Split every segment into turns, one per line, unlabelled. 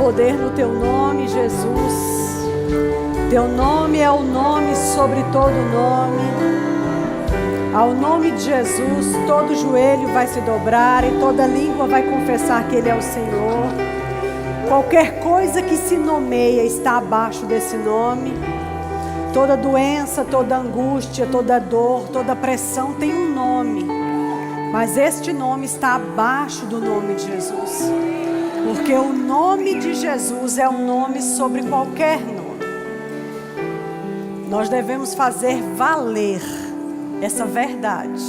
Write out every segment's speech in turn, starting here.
poder no teu nome, Jesus. Teu nome é o nome sobre todo nome. Ao nome de Jesus, todo joelho vai se dobrar e toda língua vai confessar que Ele é o Senhor. Qualquer coisa que se nomeia está abaixo desse nome. Toda doença, toda angústia, toda dor, toda pressão tem um nome. Mas este nome está abaixo do nome de Jesus. Porque o nome de Jesus é um nome sobre qualquer nome. Nós devemos fazer valer essa verdade.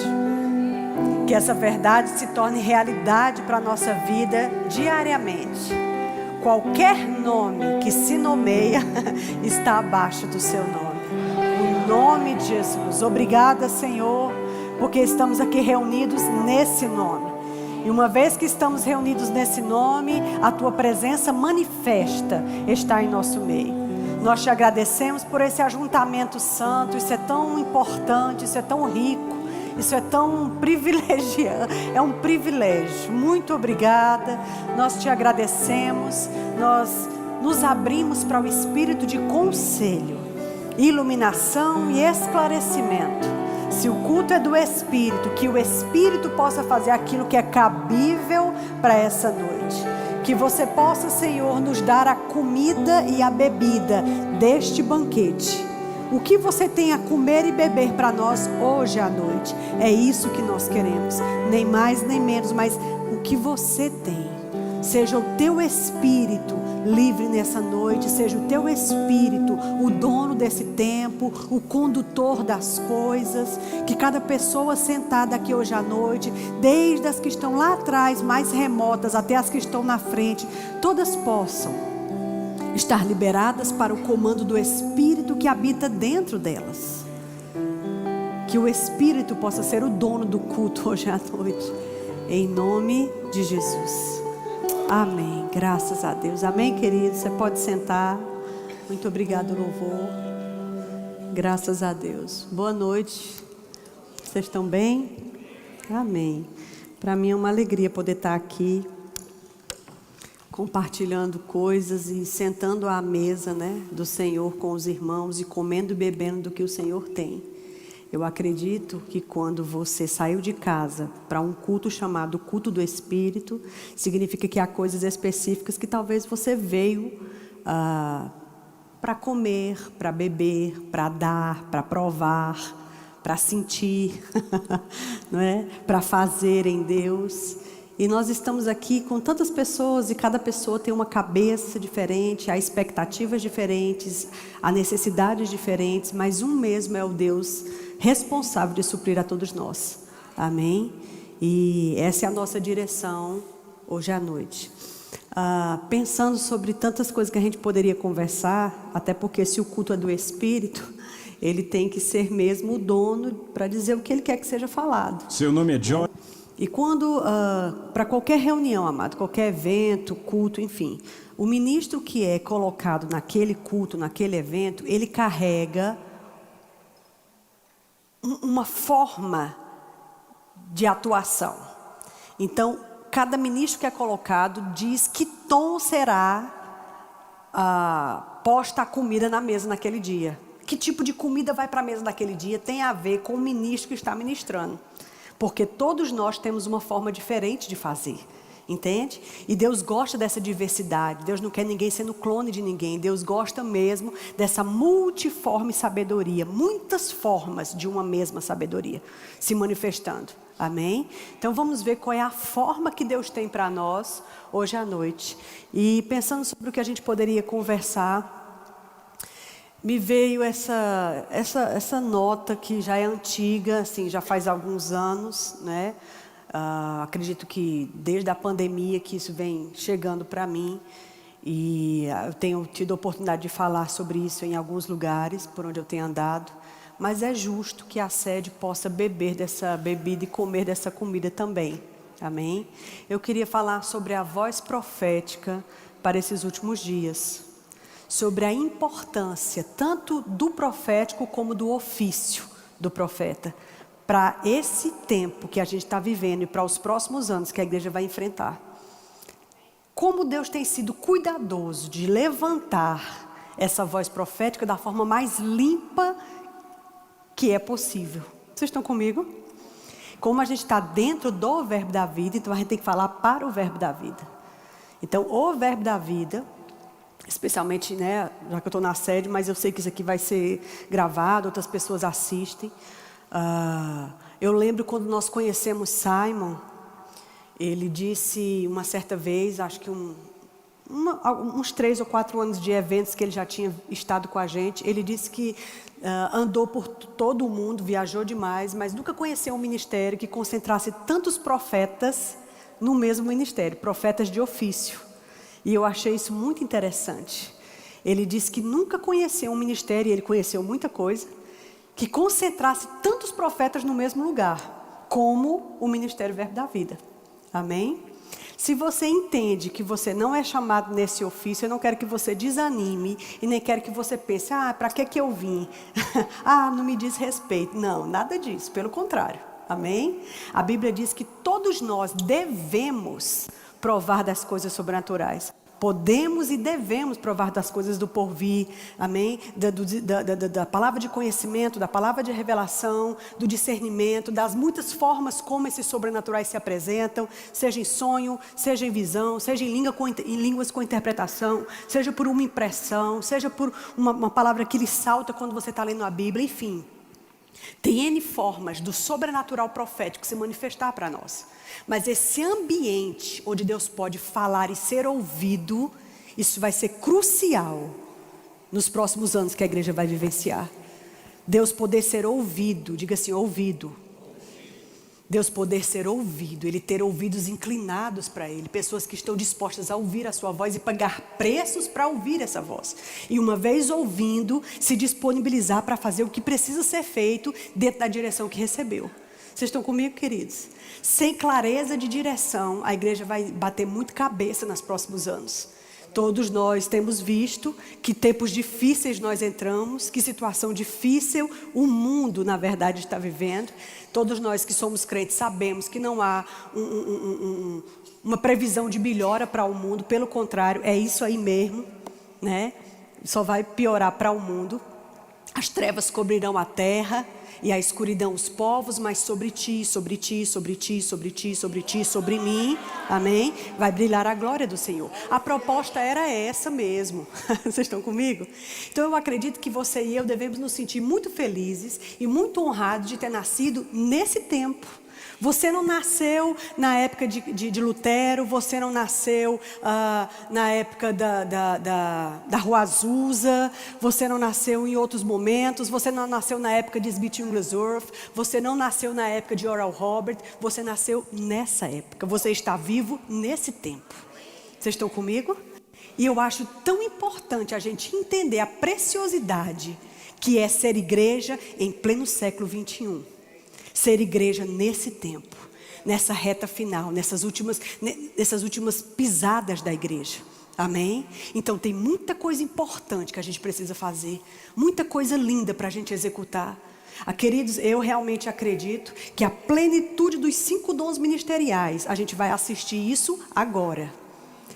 Que essa verdade se torne realidade para a nossa vida diariamente. Qualquer nome que se nomeia está abaixo do seu nome. O nome de Jesus. Obrigada, Senhor, porque estamos aqui reunidos nesse nome. E uma vez que estamos reunidos nesse nome, a Tua presença manifesta está em nosso meio. Nós te agradecemos por esse ajuntamento santo. Isso é tão importante, isso é tão rico, isso é tão privilegiado, é um privilégio. Muito obrigada, nós te agradecemos. Nós nos abrimos para o espírito de conselho, iluminação e esclarecimento. Se o culto é do Espírito, que o Espírito possa fazer aquilo que é cabível para essa noite. Que você possa, Senhor, nos dar a comida e a bebida deste banquete. O que você tem a comer e beber para nós hoje à noite. É isso que nós queremos. Nem mais nem menos, mas o que você tem. Seja o teu Espírito livre nessa noite. Seja o teu Espírito o dono desse tempo, o condutor das coisas. Que cada pessoa sentada aqui hoje à noite, desde as que estão lá atrás, mais remotas, até as que estão na frente, todas possam estar liberadas para o comando do Espírito que habita dentro delas. Que o Espírito possa ser o dono do culto hoje à noite. Em nome de Jesus. Amém. Graças a Deus. Amém, querido. Você pode sentar. Muito obrigado, louvor. Graças a Deus. Boa noite. Vocês estão bem? Amém. Para mim é uma alegria poder estar aqui, compartilhando coisas e sentando à mesa, do Senhor com os irmãos e comendo e bebendo do que o Senhor tem. Eu acredito que quando você saiu de casa para um culto chamado culto do Espírito, significa que há coisas específicas que talvez você veio para comer, para beber, para dar, para provar, para sentir, não é? Para fazer em Deus. E nós estamos aqui com tantas pessoas e cada pessoa tem uma cabeça diferente, há expectativas diferentes, há necessidades diferentes, mas um mesmo é o Deus responsável de suprir a todos nós. Amém? E essa é a nossa direção hoje à noite. Pensando sobre tantas coisas que a gente poderia conversar, até porque se o culto é do Espírito, ele tem que ser mesmo o dono para dizer o que ele quer que seja falado.
Seu nome é John?
E quando, para qualquer reunião, amado, qualquer evento, culto, enfim, o ministro que é colocado naquele culto, naquele evento, ele carrega uma forma de atuação. Então, cada ministro que é colocado diz que tom será posta a comida na mesa naquele dia. Que tipo de comida vai para a mesa naquele dia tem a ver com o ministro que está ministrando. Porque todos nós temos uma forma diferente de fazer, entende? E Deus gosta dessa diversidade. Deus não quer ninguém sendo clone de ninguém. Deus gosta mesmo dessa multiforme sabedoria. Muitas formas de uma mesma sabedoria se manifestando. Amém? Então vamos ver qual é a forma que Deus tem para nós hoje à noite. E pensando sobre o que a gente poderia conversar, me veio essa nota que já é antiga, assim, já faz alguns anos, acredito que desde a pandemia que isso vem chegando para mim. E eu tenho tido a oportunidade de falar sobre isso em alguns lugares por onde eu tenho andado. Mas é justo que a sede possa beber dessa bebida e comer dessa comida também. Amém? Eu queria falar sobre a voz profética para esses últimos dias. Sobre a importância tanto do profético como do ofício do profeta. Para esse tempo que a gente está vivendo e para os próximos anos que a igreja vai enfrentar. como Deus tem sido cuidadoso de levantar essa voz profética da forma mais limpa que é possível. Vocês estão comigo? Como a gente está dentro do verbo da vida, então a gente tem que falar para o verbo da vida. Então, o verbo da vida, especialmente, né, já que eu estou na sede, mas eu sei que isso aqui vai ser gravado, outras pessoas assistem. Eu lembro quando nós conhecemos Simon, ele disse uma certa vez, acho que uns 3 ou 4 anos de eventos que ele já tinha estado com a gente, ele disse que andou por todo o mundo, viajou demais, mas nunca conheceu um ministério que concentrasse tantos profetas no mesmo ministério, profetas de ofício. E eu achei isso muito interessante. Ele disse que nunca conheceu um ministério, e ele conheceu muita coisa, que concentrasse tantos profetas no mesmo lugar, como o Ministério Verbo da Vida. Amém? Se você entende que você não é chamado nesse ofício, eu não quero que você desanime e nem quero que você pense, para que eu vim? Não me diz respeito. Não, nada disso, pelo contrário. Amém? A Bíblia diz que todos nós devemos provar das coisas sobrenaturais. Podemos e devemos provar das coisas do porvir, amém? Da palavra de conhecimento, da palavra de revelação, do discernimento, das muitas formas como esses sobrenaturais se apresentam, seja em sonho, seja em visão, seja em línguas com interpretação, seja por uma impressão, seja por uma palavra que lhe salta quando você está lendo a Bíblia, enfim. Tem N formas do sobrenatural profético se manifestar para nós. Mas esse ambiente onde Deus pode falar e ser ouvido, isso vai ser crucial nos próximos anos que a igreja vai vivenciar. Deus poder ser ouvido, diga assim, ouvido. Deus poder ser ouvido, Ele ter ouvidos inclinados para Ele, pessoas que estão dispostas a ouvir a sua voz e pagar preços para ouvir essa voz. E uma vez ouvindo, se disponibilizar para fazer o que precisa ser feito dentro da direção que recebeu. Vocês estão comigo, queridos? Sem clareza de direção, a igreja vai bater muito cabeça nos próximos anos. Todos nós temos visto que tempos difíceis nós entramos, que situação difícil o mundo, na verdade, está vivendo. Todos nós que somos crentes sabemos que não há uma previsão de melhora para o mundo. Pelo contrário, é isso aí mesmo, né? Só vai piorar para o mundo. As trevas cobrirão a terra e a escuridão os povos, mas sobre ti, sobre ti, sobre ti, sobre ti, sobre ti, sobre mim, amém? Vai brilhar a glória do Senhor. A proposta era essa mesmo. Vocês estão comigo? Então eu acredito que você e eu devemos nos sentir muito felizes e muito honrados de ter nascido nesse tempo. Você não nasceu na época de Lutero, você não nasceu na época da Rua Azusa, você não nasceu em outros momentos, você não nasceu na época de Smith Wigglesworth, você não nasceu na época de Oral Roberts, você nasceu nessa época, você está vivo nesse tempo. Vocês estão comigo? E eu acho tão importante a gente entender a preciosidade que é ser igreja em pleno século 21. Ser igreja nesse tempo, nessa reta final, nessas últimas pisadas da igreja. Amém? Então tem muita coisa importante que a gente precisa fazer, muita coisa linda para a gente executar. Queridos, eu realmente acredito que a plenitude dos 5 dons ministeriais, a gente vai assistir isso agora.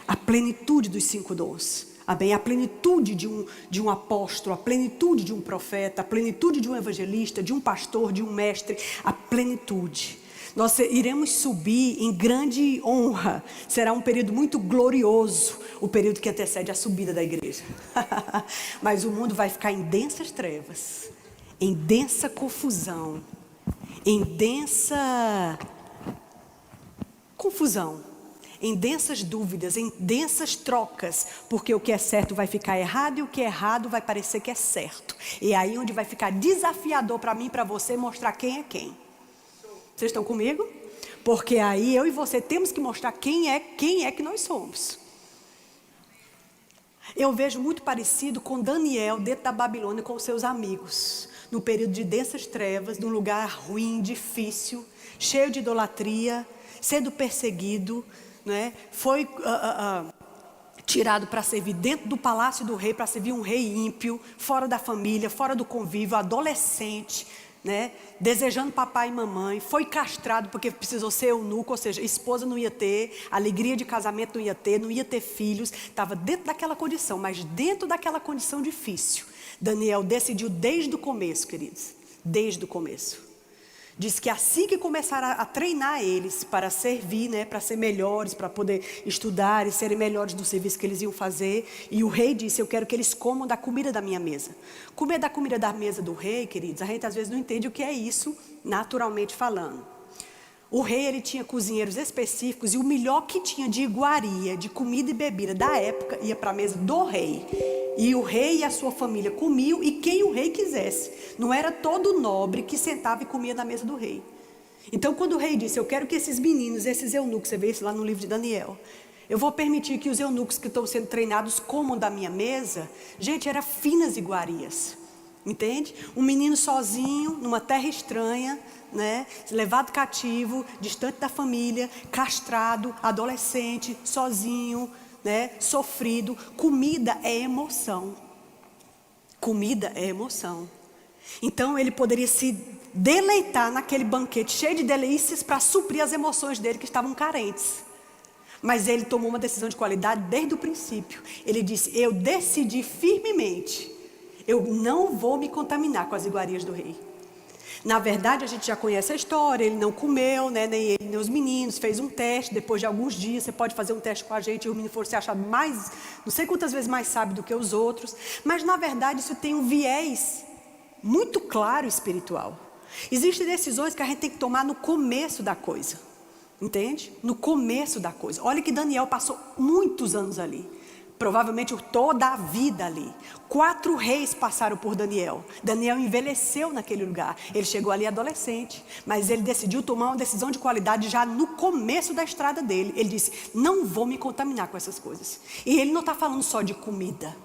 A plenitude dos 5 dons. Amém? A plenitude de um apóstolo, a plenitude de um profeta, a plenitude de um evangelista, de um pastor, de um mestre, a plenitude. Nós iremos subir em grande honra, será um período muito glorioso, o período que antecede a subida da igreja. Mas o mundo vai ficar em densas trevas, em densa confusão, em densa confusão. Em densas dúvidas, em densas trocas, porque o que é certo vai ficar errado e o que é errado vai parecer que é certo. E é aí onde vai ficar desafiador para mim e para você mostrar quem é quem. Vocês estão comigo? Porque aí eu e você temos que mostrar quem é que nós somos. Eu vejo muito parecido com Daniel dentro da Babilônia com os seus amigos. No período de densas trevas, num lugar ruim, difícil, cheio de idolatria, sendo perseguido. Né? Foi tirado para servir dentro do palácio do rei, para servir um rei ímpio, fora da família, fora do convívio, adolescente, né? Desejando papai e mamãe, foi castrado porque precisou ser eunuco, ou seja, esposa não ia ter, alegria de casamento não ia ter filhos, estava dentro daquela condição, mas dentro daquela condição difícil, Daniel decidiu desde o começo, queridos, desde o começo. Diz que assim que começaram a treinar eles para servir, né, para ser melhores, para poder estudar e serem melhores no serviço que eles iam fazer. E o rei disse, eu quero que eles comam da comida da minha mesa. Comer da comida da mesa do rei, queridos, a gente às vezes não entende o que é isso, naturalmente falando. O rei, ele tinha cozinheiros específicos e o melhor que tinha de iguaria, de comida e bebida da época, ia para a mesa do rei. E o rei e a sua família comiam e quem o rei quisesse. Não era todo nobre que sentava e comia na mesa do rei. Então quando o rei disse, eu quero que esses meninos, esses eunucos, você vê isso lá no livro de Daniel, eu vou permitir que os eunucos que estão sendo treinados comam da minha mesa. Gente, era finas iguarias. Entende? Um menino sozinho, numa terra estranha, né? Levado cativo, distante da família, castrado, adolescente, sozinho, né? Sofrido. Comida é emoção. Comida é emoção. Então ele poderia se deleitar naquele banquete cheio de delícias para suprir as emoções dele que estavam carentes. Mas ele tomou uma decisão de qualidade desde o princípio. Ele disse, eu decidi firmemente, eu não vou me contaminar com as iguarias do rei. Na verdade, a gente já conhece a história, ele não comeu, né, nem ele, nem os meninos, fez um teste, depois de alguns dias, você pode fazer um teste com a gente, e o menino for se achar mais, não sei quantas vezes mais sábio do que os outros, mas na verdade isso tem um viés muito claro espiritual. Existem decisões que a gente tem que tomar no começo da coisa, entende? No começo da coisa. Olha que Daniel passou muitos anos ali. Provavelmente toda a vida ali. 4 reis passaram por Daniel. Daniel envelheceu naquele lugar. Ele chegou ali adolescente. Mas ele decidiu tomar uma decisão de qualidade já no começo da estrada dele. Ele disse, não vou me contaminar com essas coisas. E ele não está falando só de comida.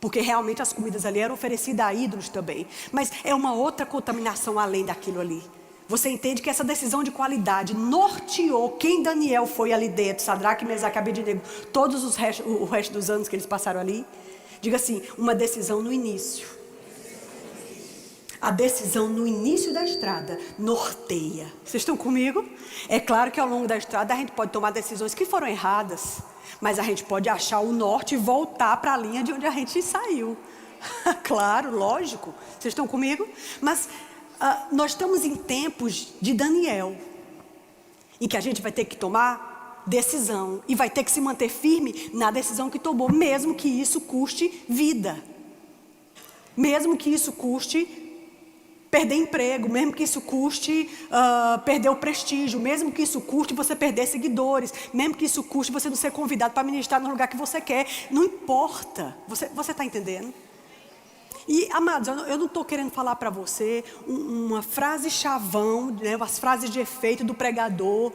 Porque realmente as comidas ali eram oferecidas a ídolos também. Mas é uma outra contaminação além daquilo ali. Você entende que essa decisão de qualidade norteou quem Daniel foi ali dentro, Sadraque, Mesaque e Abednego, todos o resto dos anos que eles passaram ali? Diga assim, uma decisão no início. A decisão no início da estrada norteia. Vocês estão comigo? É claro que ao longo da estrada a gente pode tomar decisões que foram erradas, mas a gente pode achar o norte e voltar para a linha de onde a gente saiu. Claro, lógico. Vocês estão comigo? Mas nós estamos em tempos de Daniel, em que a gente vai ter que tomar decisão e vai ter que se manter firme na decisão que tomou, mesmo que isso custe vida, mesmo que isso custe perder emprego, mesmo que isso custe perder o prestígio, mesmo que isso custe você perder seguidores, mesmo que isso custe você não ser convidado para ministrar no lugar que você quer, não importa, você está entendendo? E, amados, eu não estou querendo falar para você uma frase chavão, né, as frases de efeito do pregador,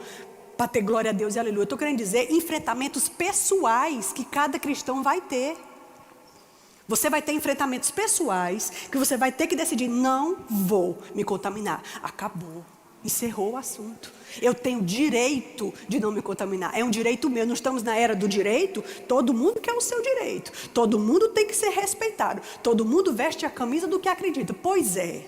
para ter glória a Deus e aleluia. Eu estou querendo dizer enfrentamentos pessoais que cada cristão vai ter. Você vai ter enfrentamentos pessoais que você vai ter que decidir, não vou me contaminar. Acabou, encerrou o assunto. Eu tenho direito de não me contaminar. É um direito meu. Não estamos na era do direito. Todo mundo quer o seu direito. Todo mundo tem que ser respeitado. Todo mundo veste a camisa do que acredita. Pois é.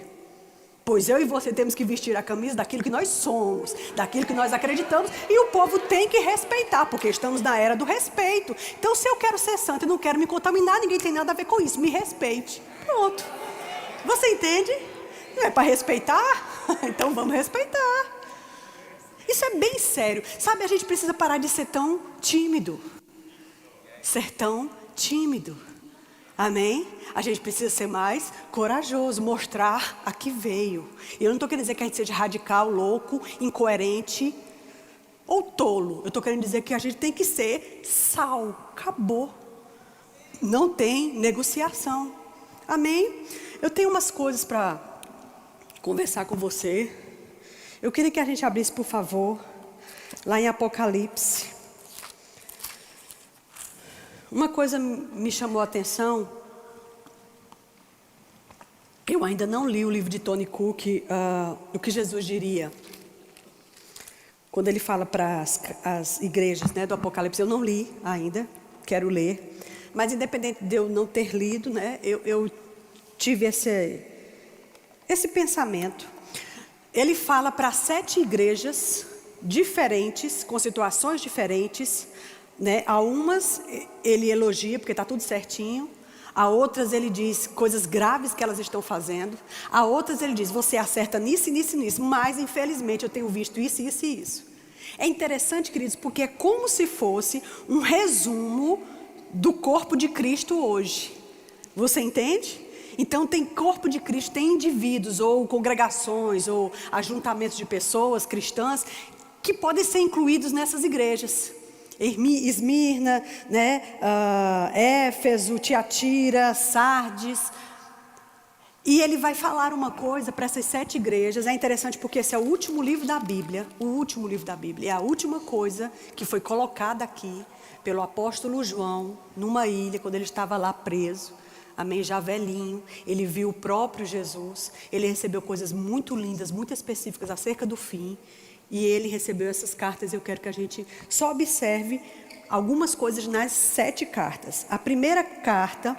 Pois eu e você temos que vestir a camisa daquilo que nós somos, daquilo que nós acreditamos. E o povo tem que respeitar, porque estamos na era do respeito. Então, se eu quero ser santo e não quero me contaminar, ninguém tem nada a ver com isso. Me respeite. Pronto. Você entende? Não é para respeitar? Então vamos respeitar. Isso é bem sério. Sabe, a gente precisa parar de ser tão tímido. Ser tão tímido. Amém? A gente precisa ser mais corajoso, mostrar a que veio. E eu não estou querendo dizer que a gente seja radical, louco, incoerente ou tolo. Eu estou querendo dizer que a gente tem que ser sal. Acabou. Não tem negociação. Amém? Eu tenho umas coisas para conversar com você. Eu queria que a gente abrisse, por favor, lá em Apocalipse. Uma coisa me chamou a atenção. Eu ainda não li o livro de Tony Cook, o que Jesus diria. Quando ele fala para as igrejas, né, do Apocalipse, eu não li ainda, quero ler. Mas independente de eu não ter lido, né, eu tive esse pensamento. Ele fala para 7 igrejas diferentes, com situações diferentes, né? A umas ele elogia porque está tudo certinho. A outras ele diz coisas graves que elas estão fazendo. A outras ele diz, você acerta nisso, nisso, nisso, mas infelizmente eu tenho visto isso, isso e isso. É interessante, queridos, porque é como se fosse um resumo do corpo de Cristo hoje. Você entende? Então tem corpo de Cristo, tem indivíduos ou congregações ou ajuntamentos de pessoas cristãs que podem ser incluídos nessas igrejas. Esmirna, né? Éfeso, Tiatira, Sardes. E ele vai falar uma coisa para essas 7 igrejas. É interessante porque esse é o último livro da Bíblia. O último livro da Bíblia. É a última coisa que foi colocada aqui pelo apóstolo João, numa ilha, quando ele estava lá preso. Amém, já velhinho. Ele viu o próprio Jesus. Ele recebeu coisas muito lindas, muito específicas acerca do fim. E ele recebeu essas cartas. Eu quero que a gente só observe algumas coisas nas 7 cartas. A primeira carta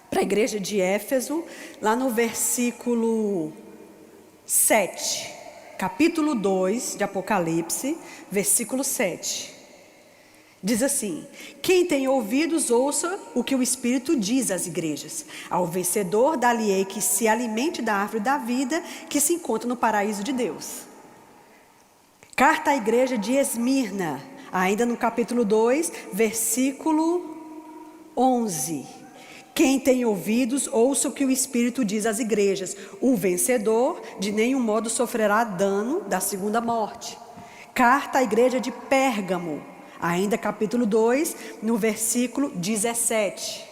para a igreja de Éfeso, lá no versículo 7, capítulo 2 de Apocalipse, versículo 7. Diz assim: quem tem ouvidos, ouça o que o Espírito diz às igrejas. Ao vencedor, dar-lhe-ei que se alimente da árvore da vida, que se encontra no paraíso de Deus. Carta à igreja de Esmirna, ainda no capítulo 2, versículo 11. Quem tem ouvidos, ouça o que o Espírito diz às igrejas. O vencedor de nenhum modo sofrerá dano da segunda morte. Carta à igreja de Pérgamo, ainda capítulo 2, no versículo 17.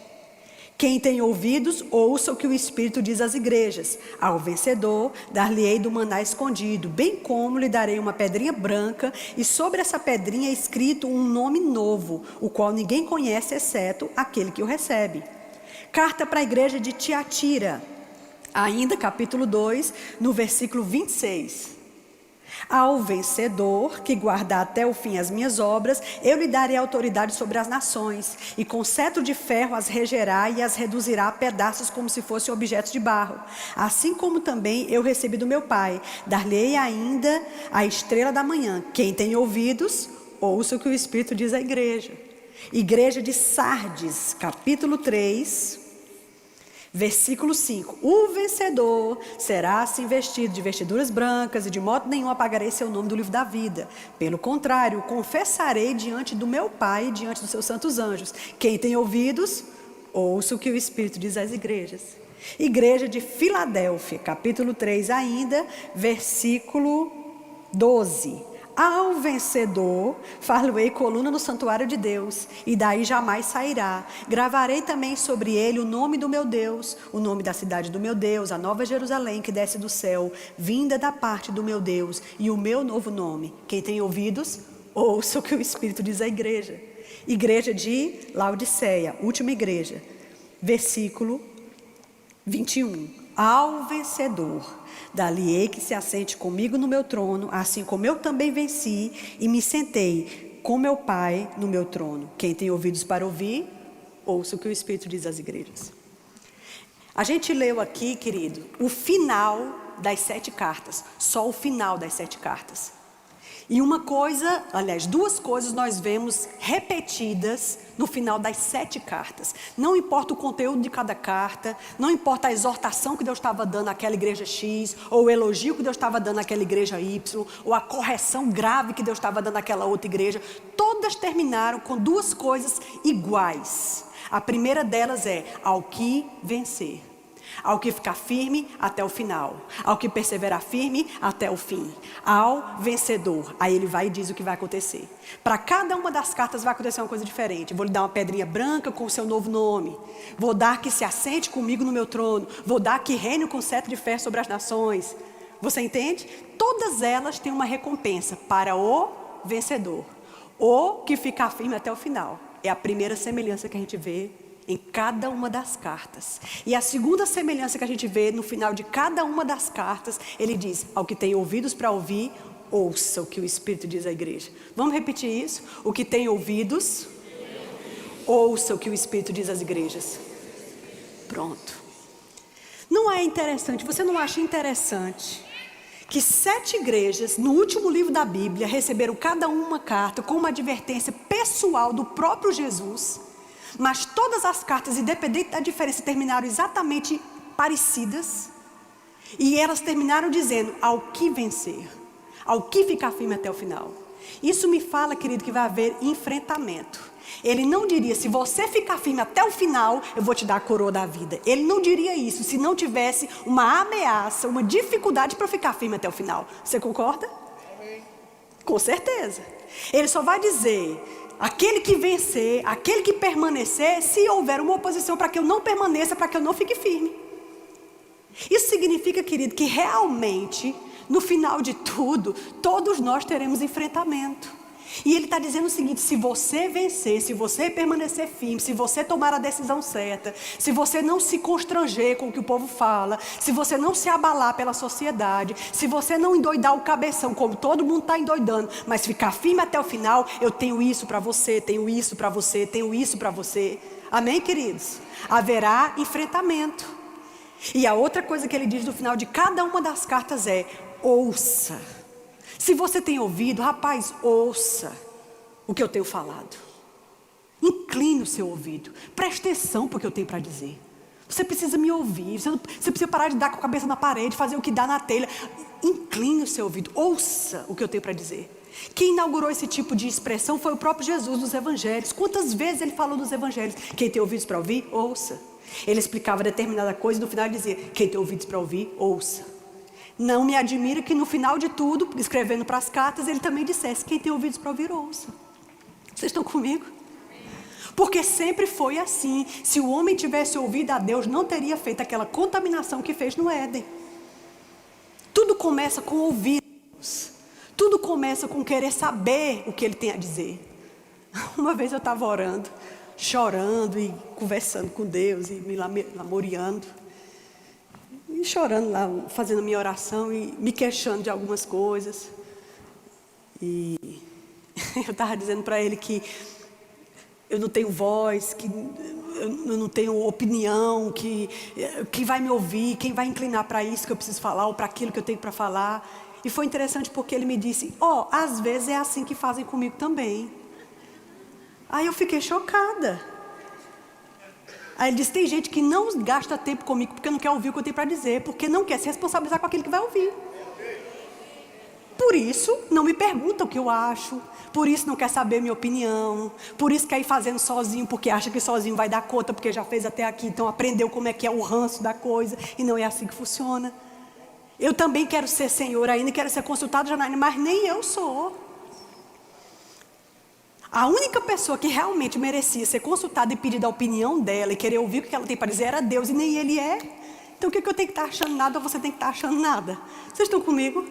Quem tem ouvidos, ouça o que o Espírito diz às igrejas. Ao vencedor, dar-lhe-ei do maná escondido, bem como lhe darei uma pedrinha branca, e sobre essa pedrinha é escrito um nome novo, o qual ninguém conhece, exceto aquele que o recebe. Carta para a igreja de Tiatira, ainda capítulo 2, no versículo 26. Ao vencedor que guardar até o fim as minhas obras, eu lhe darei autoridade sobre as nações, e com cetro de ferro as regerá e as reduzirá a pedaços como se fossem objetos de barro. Assim como também eu recebi do meu Pai, dar-lhe-ei ainda a estrela da manhã. Quem tem ouvidos, ouça o que o Espírito diz à igreja. Igreja de Sardes, capítulo 3, versículo 5. O vencedor será assim vestido de vestiduras brancas, e de modo nenhum apagarei seu nome do livro da vida. Pelo contrário, confessarei diante do meu Pai e diante dos seus santos anjos. Quem tem ouvidos, ouça o que o Espírito diz às igrejas. Igreja de Filadélfia, capítulo 3 ainda, versículo 12. Ao vencedor, far-lhe-ei coluna no santuário de Deus, e daí jamais sairá. Gravarei também sobre ele o nome do meu Deus, o nome da cidade do meu Deus, a nova Jerusalém que desce do céu, vinda da parte do meu Deus, e o meu novo nome. Quem tem ouvidos, ouça o que o Espírito diz à igreja. Igreja de Laodiceia, última igreja, versículo 21. Ao vencedor, dar-lhe-ei que se assente comigo no meu trono, assim como eu também venci e me sentei com meu Pai no meu trono. Quem tem ouvidos para ouvir, ouça o que o Espírito diz às igrejas. A gente leu aqui, querido, o final das 7 cartas, só o final das 7 cartas. E uma coisa, aliás, 2 coisas nós vemos repetidas no final das 7 cartas. Não importa o conteúdo de cada carta, não importa a exortação que Deus estava dando àquela igreja X, ou o elogio que Deus estava dando àquela igreja Y, ou a correção grave que Deus estava dando àquela outra igreja. Todas terminaram com 2 coisas iguais. A primeira delas é ao que vencer. Ao que ficar firme até o final, ao que perseverar firme até o fim, ao vencedor. Aí ele vai e diz o que vai acontecer. Para cada uma das cartas vai acontecer uma coisa diferente. Vou lhe dar uma pedrinha branca com o seu novo nome. Vou dar que se assente comigo no meu trono. Vou dar que reine com cetro de ferro sobre as nações. Você entende? Todas elas têm uma recompensa para o vencedor. O que ficar firme até o final. É a primeira semelhança que a gente vê em cada uma das cartas. E a segunda semelhança que a gente vê no final de cada uma das cartas, ele diz: ao que tem ouvidos para ouvir, ouça o que o Espírito diz à igreja. Vamos repetir isso? O que tem ouvidos, ouça o que o Espírito diz às igrejas. Pronto. Não é interessante, você não acha interessante que 7 igrejas, no último livro da Bíblia, receberam cada uma carta com uma advertência pessoal do próprio Jesus, mas todas as cartas, independente da diferença, terminaram exatamente parecidas, e elas terminaram dizendo: ao que vencer, ao que ficar firme até o final. Isso me fala, querido, que vai haver enfrentamento. Ele não diria: se você ficar firme até o final, eu vou te dar a coroa da vida. Ele não diria isso se não tivesse uma ameaça, uma dificuldade para ficar firme até o final. Você concorda? Amém. Com certeza. Ele só vai dizer: aquele que vencer, aquele que permanecer, se houver uma oposição para que eu não permaneça, para que eu não fique firme. Isso significa, querido, que realmente, no final de tudo, todos nós teremos enfrentamento. E ele está dizendo o seguinte: se você vencer, se você permanecer firme, se você tomar a decisão certa, se você não se constranger com o que o povo fala, se você não se abalar pela sociedade, se você não endoidar o cabeção como todo mundo está endoidando, mas ficar firme até o final, eu tenho isso para você, tenho isso para você, tenho isso para você. Amém, queridos? Haverá enfrentamento. E a outra coisa que ele diz no final de cada uma das cartas é: ouça. Se você tem ouvido, rapaz, ouça o que eu tenho falado. Incline o seu ouvido. Preste atenção para o que eu tenho para dizer. Você precisa me ouvir. Você precisa parar de dar com a cabeça na parede, fazer o que dá na telha. Incline o seu ouvido. Ouça o que eu tenho para dizer. Quem inaugurou esse tipo de expressão foi o próprio Jesus nos evangelhos. Quantas vezes ele falou nos evangelhos? Quem tem ouvidos para ouvir, ouça. Ele explicava determinada coisa e no final ele dizia: quem tem ouvidos para ouvir, ouça. Não me admira que no final de tudo, escrevendo para as cartas, ele também dissesse: quem tem ouvidos para ouvir, ouça. Vocês estão comigo? Porque sempre foi assim. Se o homem tivesse ouvido a Deus, não teria feito aquela contaminação que fez no Éden. Tudo começa com ouvir Deus. Tudo começa com querer saber o que Ele tem a dizer. Uma vez eu estava orando, chorando e conversando com Deus e me lamoreando. E chorando lá, fazendo a minha oração e me queixando de algumas coisas. E eu estava dizendo para ele que eu não tenho voz, que eu não tenho opinião, que quem vai me ouvir, quem vai inclinar para isso que eu preciso falar ou para aquilo que eu tenho para falar. E foi interessante porque ele me disse: às vezes é assim que fazem comigo também. Aí eu fiquei chocada. Aí ele disse: tem gente que não gasta tempo comigo porque não quer ouvir o que eu tenho para dizer, porque não quer se responsabilizar com aquele que vai ouvir. Por isso não me pergunta o que eu acho, por isso não quer saber minha opinião, por isso quer ir fazendo sozinho, porque acha que sozinho vai dar conta, porque já fez até aqui, então aprendeu como é que é o ranço da coisa, e não é assim que funciona. Eu também quero ser senhor ainda, quero ser consultado, Janaína, mas nem eu sou. A única pessoa que realmente merecia ser consultada e pedir a opinião dela e querer ouvir o que ela tem para dizer era Deus, e nem Ele é. Então o que eu tenho que estar achando nada ou você tem que estar achando nada? Vocês estão comigo?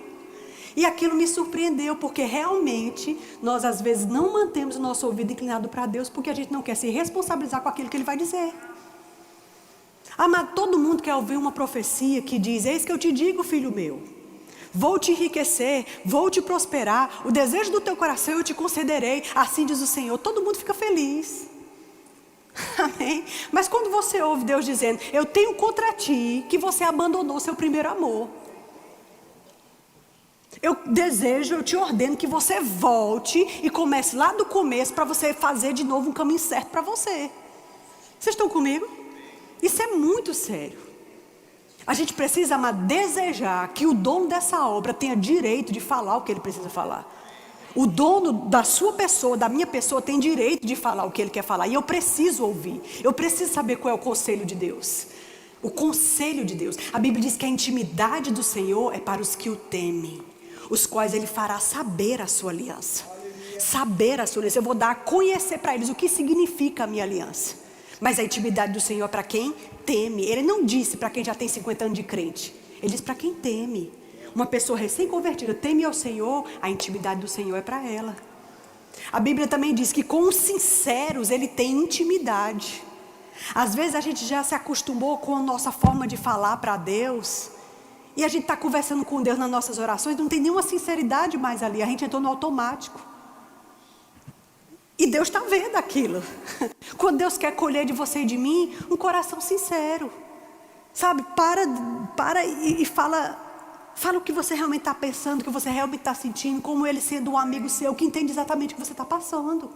E aquilo me surpreendeu, porque realmente nós às vezes não mantemos o nosso ouvido inclinado para Deus porque a gente não quer se responsabilizar com aquilo que Ele vai dizer. Mas todo mundo quer ouvir uma profecia que diz: eis que eu te digo, filho meu, vou te enriquecer, vou te prosperar, o desejo do teu coração eu te concederei, assim diz o Senhor. Todo mundo fica feliz. Amém? Mas quando você ouve Deus dizendo: eu tenho contra ti que você abandonou seu primeiro amor, eu desejo, eu te ordeno que você volte e comece lá do começo para você fazer de novo um caminho certo para você. Vocês estão comigo? Isso é muito sério. A gente precisa, desejar que o dono dessa obra tenha direito de falar o que ele precisa falar. O dono da sua pessoa, da minha pessoa, tem direito de falar o que ele quer falar. E eu preciso ouvir. Eu preciso saber qual é o conselho de Deus. O conselho de Deus. A Bíblia diz que a intimidade do Senhor é para os que o temem, os quais Ele fará saber a sua aliança. Saber a sua aliança. Eu vou dar a conhecer para eles o que significa a minha aliança. Mas a intimidade do Senhor é para quem teme. Ele não disse para quem já tem 50 anos de crente. Ele disse para quem teme. Uma pessoa recém-convertida teme ao Senhor, a intimidade do Senhor é para ela. A Bíblia também diz que com os sinceros Ele tem intimidade. Às vezes a gente já se acostumou com a nossa forma de falar para Deus, e a gente está conversando com Deus nas nossas orações, não tem nenhuma sinceridade mais ali, a gente entrou no automático. E Deus está vendo aquilo. Quando Deus quer colher de você e de mim um coração sincero, sabe, para e fala Fala o que você realmente está pensando, o que você realmente está sentindo, como ele sendo um amigo seu, que entende exatamente o que você está passando.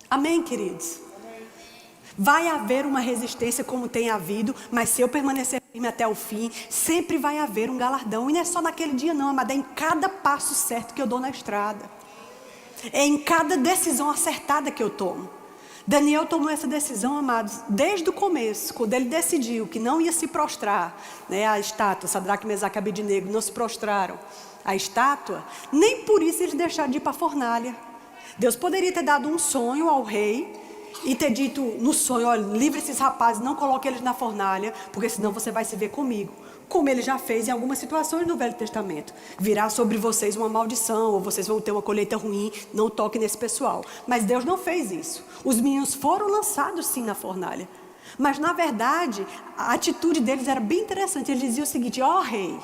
Amém, queridos? Vai haver uma resistência como tem havido, mas se eu permanecer firme até o fim, sempre vai haver um galardão. E não é só naquele dia não, amada, é em cada passo certo que eu dou na estrada. É em cada decisão acertada que eu tomo. Daniel tomou essa decisão, amados, desde o começo, quando ele decidiu que não ia se prostrar, né, a estátua, Sadraque, Mesaque e Abednego não se prostraram à estátua, nem por isso eles deixaram de ir para a fornalha. Deus poderia ter dado um sonho ao rei e ter dito no sonho, olha, livre esses rapazes, não coloque eles na fornalha, porque senão você vai se ver comigo. Como ele já fez em algumas situações no Velho Testamento. Virá sobre vocês uma maldição, ou vocês vão ter uma colheita ruim, não toque nesse pessoal. Mas Deus não fez isso. Os meninos foram lançados sim na fornalha. Mas na verdade, a atitude deles era bem interessante. Eles diziam o seguinte, ó rei,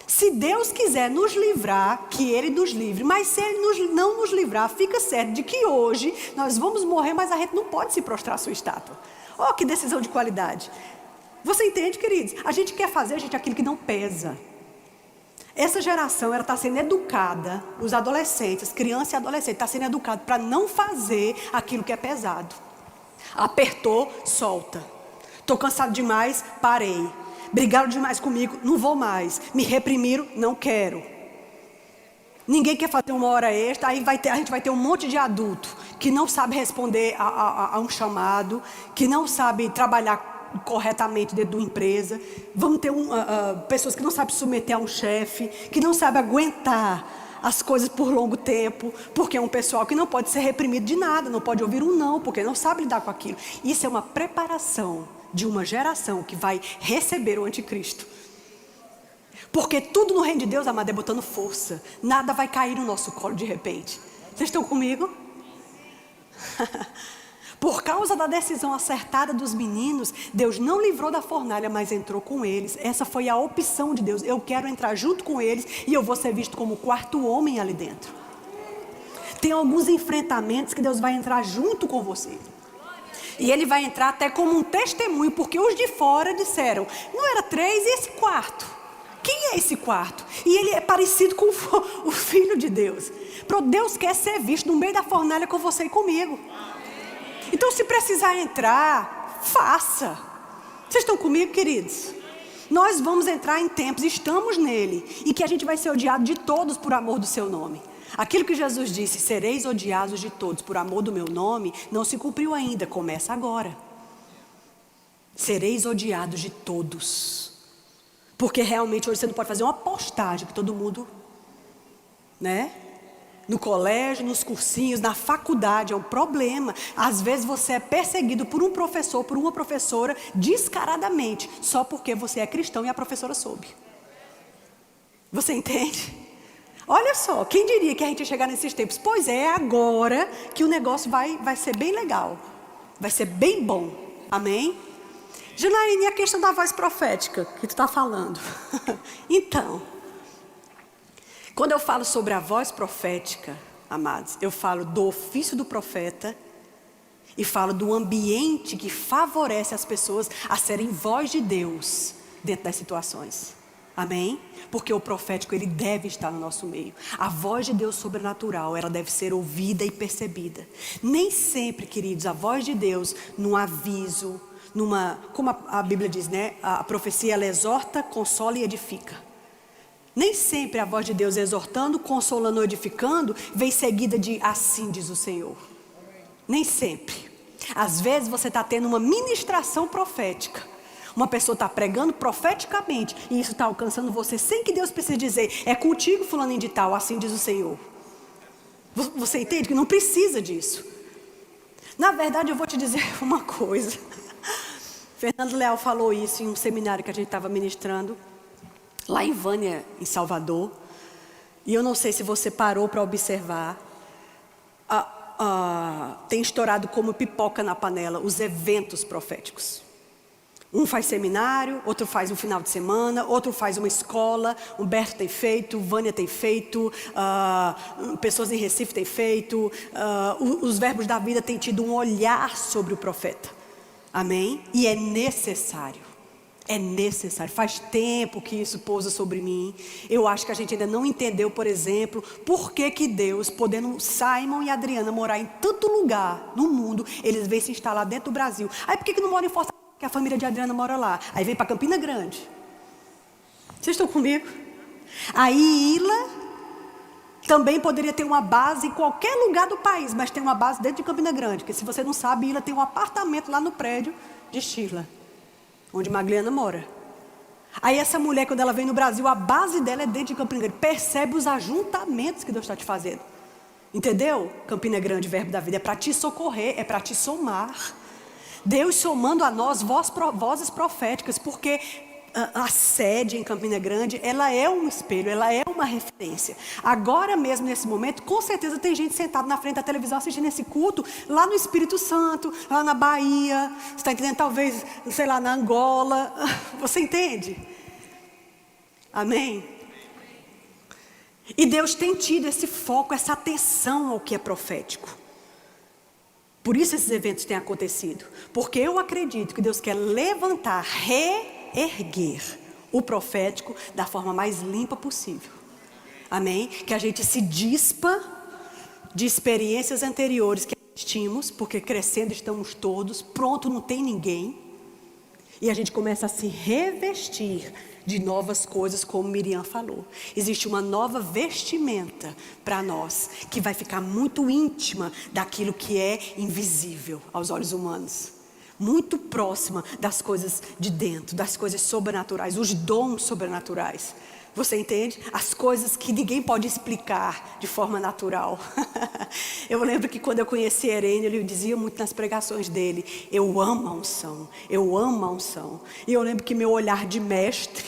se Deus quiser nos livrar, que Ele nos livre. Mas se Ele não nos livrar, fica certo de que hoje nós vamos morrer, mas a gente não pode se prostrar à sua estátua. Ó, que decisão de qualidade. Você entende, queridos? A gente quer fazer, aquilo que não pesa. Essa geração, ela está sendo educada, os adolescentes, crianças e adolescentes, está sendo educado para não fazer aquilo que é pesado. Apertou, solta. Estou cansado demais, parei. Brigaram demais comigo, não vou mais. Me reprimiram, não quero. Ninguém quer fazer uma hora extra, aí a gente vai ter um monte de adulto que não sabe responder a um chamado, que não sabe trabalhar corretamente dentro de uma empresa. Vamos ter pessoas que não sabem submeter a um chefe, que não sabem aguentar as coisas por longo tempo, porque é um pessoal que não pode ser reprimido de nada, não pode ouvir um não, porque não sabe lidar com aquilo. Isso é uma preparação de uma geração que vai receber o anticristo. Porque tudo no reino de Deus, amado, é botando força. Nada vai cair no nosso colo de repente. Vocês estão comigo? Por causa da decisão acertada dos meninos, Deus não livrou da fornalha, mas entrou com eles. Essa foi a opção de Deus. Eu quero entrar junto com eles e eu vou ser visto como o quarto homem ali dentro. Tem alguns enfrentamentos que Deus vai entrar junto com você. E Ele vai entrar até como um testemunho, porque os de fora disseram, não era 3 e esse quarto? Quem é esse quarto? E ele é parecido com o Filho de Deus. Deus quer ser visto no meio da fornalha com você e comigo. Então, se precisar entrar, faça. Vocês estão comigo, queridos? Nós vamos entrar em tempos, estamos nele, e que a gente vai ser odiado de todos por amor do seu nome. Aquilo que Jesus disse, sereis odiados de todos por amor do meu nome, não se cumpriu ainda, começa agora. Sereis odiados de todos. Porque realmente hoje você não pode fazer uma postagem que todo mundo, né? No colégio, nos cursinhos, na faculdade, é um problema. Às vezes você é perseguido por um professor, por uma professora, descaradamente, só porque você é cristão e a professora soube. Você entende? Olha só, quem diria que a gente ia chegar nesses tempos? Pois é agora que o negócio vai ser bem legal. Vai ser bem bom. Amém? Janaína, e a questão da voz profética que tu está falando? Então, quando eu falo sobre a voz profética, amados, eu falo do ofício do profeta e falo do ambiente que favorece as pessoas a serem voz de Deus dentro das situações. Amém? Porque o profético, ele deve estar no nosso meio. A voz de Deus sobrenatural, ela deve ser ouvida e percebida. Nem sempre, queridos, a voz de Deus num aviso, como a Bíblia diz, né? A profecia, ela exorta, consola e edifica. Nem sempre a voz de Deus exortando, consolando ou edificando vem seguida de assim diz o Senhor. Nem sempre. Às vezes você está tendo uma ministração profética. Uma pessoa está pregando profeticamente e isso está alcançando você sem que Deus precise dizer, é contigo fulano de tal, assim diz o Senhor. Você entende que não precisa disso. Na verdade eu vou te dizer uma coisa. Fernando Leal falou isso em um seminário que a gente estava ministrando lá em Vânia, em Salvador. E eu não sei se você parou para observar. Tem estourado como pipoca na panela os eventos proféticos. Um faz seminário, outro faz um final de semana, outro faz uma escola. Humberto tem feito, Vânia tem feito, pessoas em Recife têm feito. Os verbos da vida têm tido um olhar sobre o profeta. Amém? E é necessário. É necessário. Faz tempo que isso pousa sobre mim. Eu acho que a gente ainda não entendeu, por exemplo, por que Deus, podendo Simon e Adriana morar em tanto lugar no mundo, eles vêm se instalar dentro do Brasil. Aí por que não moram em Fortaleza? Porque a família de Adriana mora lá. Aí vem para Campina Grande. Vocês estão comigo? Aí Ila também poderia ter uma base em qualquer lugar do país, mas tem uma base dentro de Campina Grande. Porque se você não sabe, Ila tem um apartamento lá no prédio de Sheila, onde Magliana mora. Aí essa mulher, quando ela vem no Brasil, a base dela é dentro de Campina Grande. Percebe os ajuntamentos que Deus está te fazendo. Entendeu? Campina Grande, verbo da vida, é para te socorrer, é para te somar. Deus somando a nós vozes proféticas, porque a sede em Campina Grande, ela é um espelho, ela é uma referência. Agora mesmo, nesse momento, com certeza tem gente sentada na frente da televisão assistindo esse culto, lá no Espírito Santo, lá na Bahia, você está entendendo? Talvez, sei lá, na Angola, você entende? Amém? E Deus tem tido esse foco, essa atenção ao que é profético. Por isso esses eventos têm acontecido, porque eu acredito que Deus quer levantar, reerguer o profético da forma mais limpa possível. Amém? Que a gente se dispa de experiências anteriores que assistimos, porque crescendo estamos todos, pronto não tem ninguém. E a gente começa a se revestir de novas coisas, como Miriam falou. Existe uma nova vestimenta para nós, que vai ficar muito íntima daquilo que é invisível aos olhos humanos. Muito próxima das coisas de dentro, das coisas sobrenaturais, os dons sobrenaturais. Você entende? As coisas que ninguém pode explicar de forma natural. Eu lembro que quando eu conheci Herênio, ele dizia muito nas pregações dele: eu amo a unção, eu amo a unção. E eu lembro que meu olhar de mestre,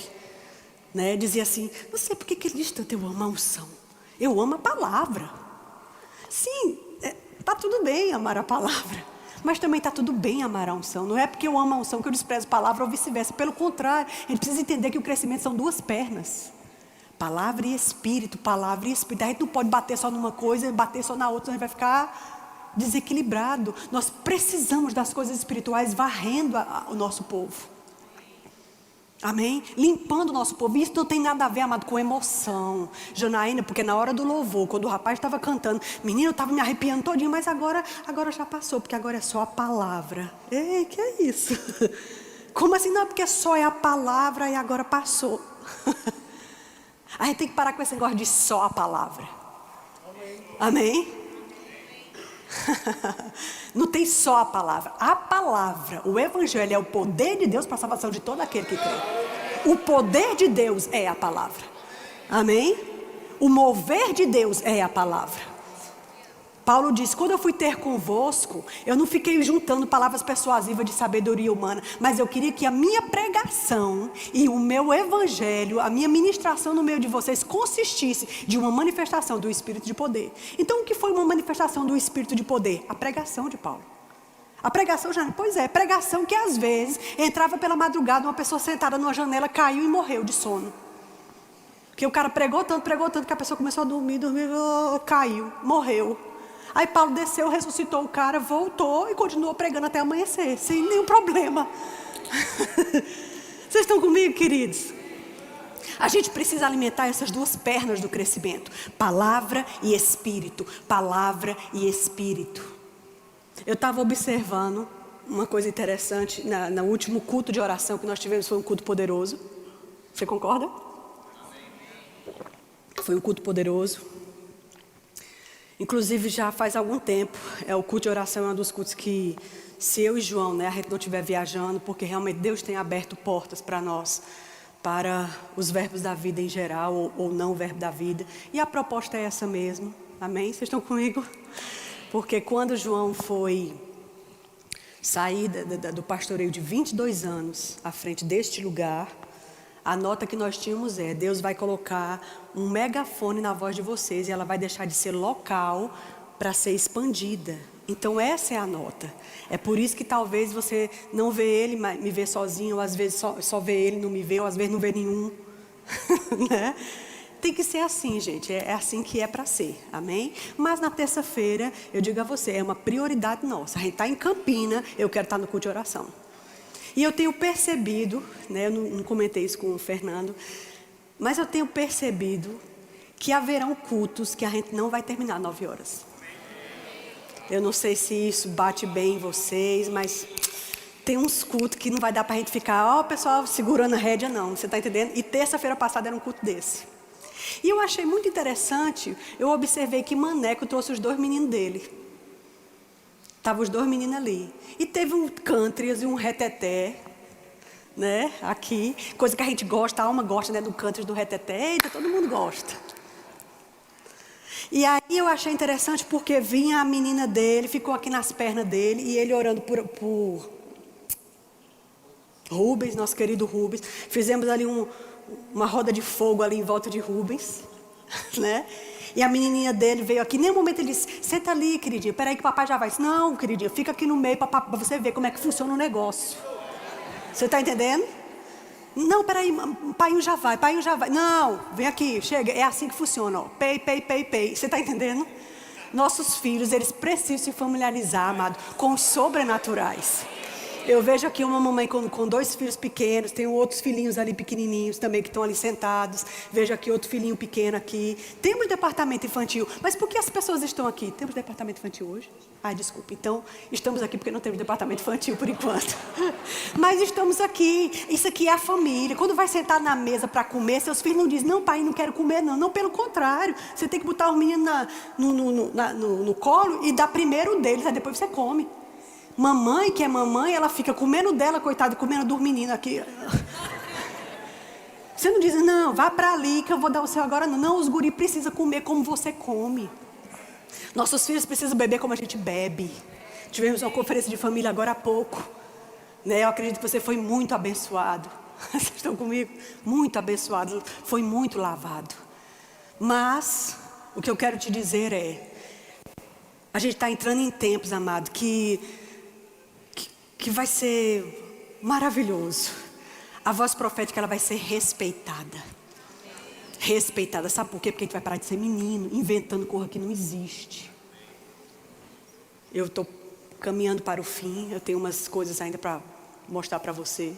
né, dizia assim: não sei por que ele diz tanto, eu amo a unção. Eu amo a palavra. Sim, tá tudo bem amar a palavra, mas também está tudo bem amar a unção. Não é porque eu amo a unção que eu desprezo a palavra ou vice-versa. Pelo contrário, a gente precisa entender que o crescimento são duas pernas. Palavra e espírito, palavra e espírito. A gente não pode bater só numa coisa e bater só na outra, a gente vai ficar desequilibrado. Nós precisamos das coisas espirituais varrendo o nosso povo. Amém? Limpando o nosso povo. Isso não tem nada a ver, amado, com emoção. Janaína, porque na hora do louvor, quando o rapaz estava cantando, menino, eu estava me arrepiando todinho, mas agora já passou, porque agora é só a palavra. Ei, que é isso? Como assim? Não, porque só é a palavra e agora passou. A gente tem que parar com esse negócio de só a palavra. Amém? Não tem só a palavra. A palavra, o evangelho é o poder de Deus para a salvação de todo aquele que crê. O poder de Deus é a palavra. Amém? O mover de Deus é a palavra. Paulo diz: quando eu fui ter convosco, eu não fiquei juntando palavras persuasivas de sabedoria humana, mas eu queria que a minha pregação e o meu evangelho, a minha ministração no meio de vocês consistisse de uma manifestação do Espírito de poder. Então o que foi uma manifestação do Espírito de poder? A pregação de Paulo. A pregação, pois é, pregação que às vezes entrava pela madrugada, uma pessoa sentada numa janela caiu e morreu de sono. Porque o cara pregou tanto que a pessoa começou a dormir, caiu, morreu. Aí Paulo desceu, ressuscitou o cara, voltou e continuou pregando até amanhecer, sem nenhum problema. Vocês estão comigo, queridos? A gente precisa alimentar essas duas pernas do crescimento: palavra e espírito. Palavra e espírito. Eu estava observando uma coisa interessante no último culto de oração que nós tivemos. Foi um culto poderoso. Você concorda? Foi um culto poderoso. Inclusive já faz algum tempo, o culto de oração é um dos cultos que, se eu e João, a gente não estiver viajando, porque realmente Deus tem aberto portas para nós, para os verbos da vida em geral, ou não o verbo da vida, e a proposta é essa mesmo, amém? Vocês estão comigo? Porque quando João foi sair do pastoreio de 22 anos, à frente deste lugar, a nota que nós tínhamos é: Deus vai colocar um megafone na voz de vocês e ela vai deixar de ser local para ser expandida. Então essa é a nota. É por isso que talvez você não vê ele, mas me vê sozinho, ou às vezes só vê ele, não me vê, ou às vezes não vê nenhum. Né? Tem que ser assim, gente, é assim que é para ser, amém? Mas na terça-feira, eu digo a você, é uma prioridade nossa. A gente está em Campina, eu quero estar no culto de oração. E eu tenho percebido, né, eu não comentei isso com o Fernando, mas eu tenho percebido que haverão cultos que a gente não vai terminar 9 horas. Eu não sei se isso bate bem em vocês, mas tem uns cultos que não vai dar pra gente ficar, o pessoal segurando a rédea, não, você tá entendendo? E terça-feira passada era um culto desse. E eu achei muito interessante, eu observei que Maneco trouxe os 2 meninos dele. Estavam os 2 meninos ali. E teve um country e um reteté, né, aqui. Coisa que a gente gosta, a alma gosta, né, do country, do reteté. Eita, todo mundo gosta. E aí eu achei interessante porque vinha a menina dele, ficou aqui nas pernas dele, e ele orando por Rubens, nosso querido Rubens. Fizemos ali uma roda de fogo ali em volta de Rubens, né? E a menininha dele veio aqui, em nenhum momento ele disse, senta ali, queridinha, peraí que o papai já vai. Disse, não, queridinha, fica aqui no meio para você ver como é que funciona o negócio. Você está entendendo? Não, peraí, pai já vai. Não, vem aqui, chega, é assim que funciona, ó. Pay. Você está entendendo? Nossos filhos, eles precisam se familiarizar, amado, com os sobrenaturais. Eu vejo aqui uma mamãe com 2 filhos pequenos, tem outros filhinhos ali pequenininhos também que estão ali sentados. Vejo aqui outro filhinho pequeno aqui. Temos departamento infantil, mas por que as pessoas estão aqui? Temos departamento infantil hoje? Desculpa, então estamos aqui porque não temos departamento infantil por enquanto. Mas estamos aqui, isso aqui é a família. Quando vai sentar na mesa para comer, seus filhos não dizem, não pai, não quero comer não. Não, pelo contrário, você tem que botar os meninos no colo e dar primeiro deles, aí depois você come. Mamãe, que é mamãe, ela fica comendo dela, coitada, comendo dos meninos aqui. Você não diz, não, vá para ali que eu vou dar o seu agora. Não, os guri precisam comer como você come. Nossos filhos precisam beber como a gente bebe. Tivemos uma conferência de família agora há pouco, né? Eu acredito que você foi muito abençoado. Vocês estão comigo? Muito abençoado, foi muito lavado. Mas, o que eu quero te dizer é, a gente está entrando em tempos, amado, que vai ser maravilhoso. A voz profética, ela vai ser respeitada. Respeitada, sabe por quê? Porque a gente vai parar de ser menino, inventando coisa que não existe. Eu estou caminhando para o fim, eu tenho umas coisas ainda para mostrar para você.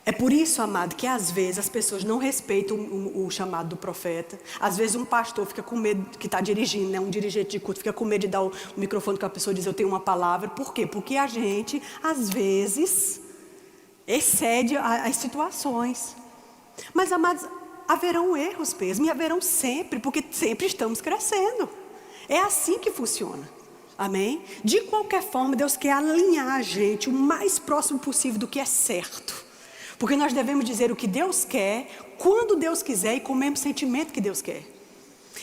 É por isso, amado, que às vezes as pessoas não respeitam o chamado do profeta. Às vezes um pastor fica com medo, que está dirigindo, né? Um dirigente de culto, fica com medo de dar o microfone para a pessoa e dizer, eu tenho uma palavra. Por quê? Porque a gente, às vezes, excede as situações. Mas, amados, haverão erros mesmo, e haverão sempre, porque sempre estamos crescendo. É assim que funciona. Amém? De qualquer forma, Deus quer alinhar a gente o mais próximo possível do que é certo. Porque nós devemos dizer o que Deus quer, quando Deus quiser e com o mesmo sentimento que Deus quer.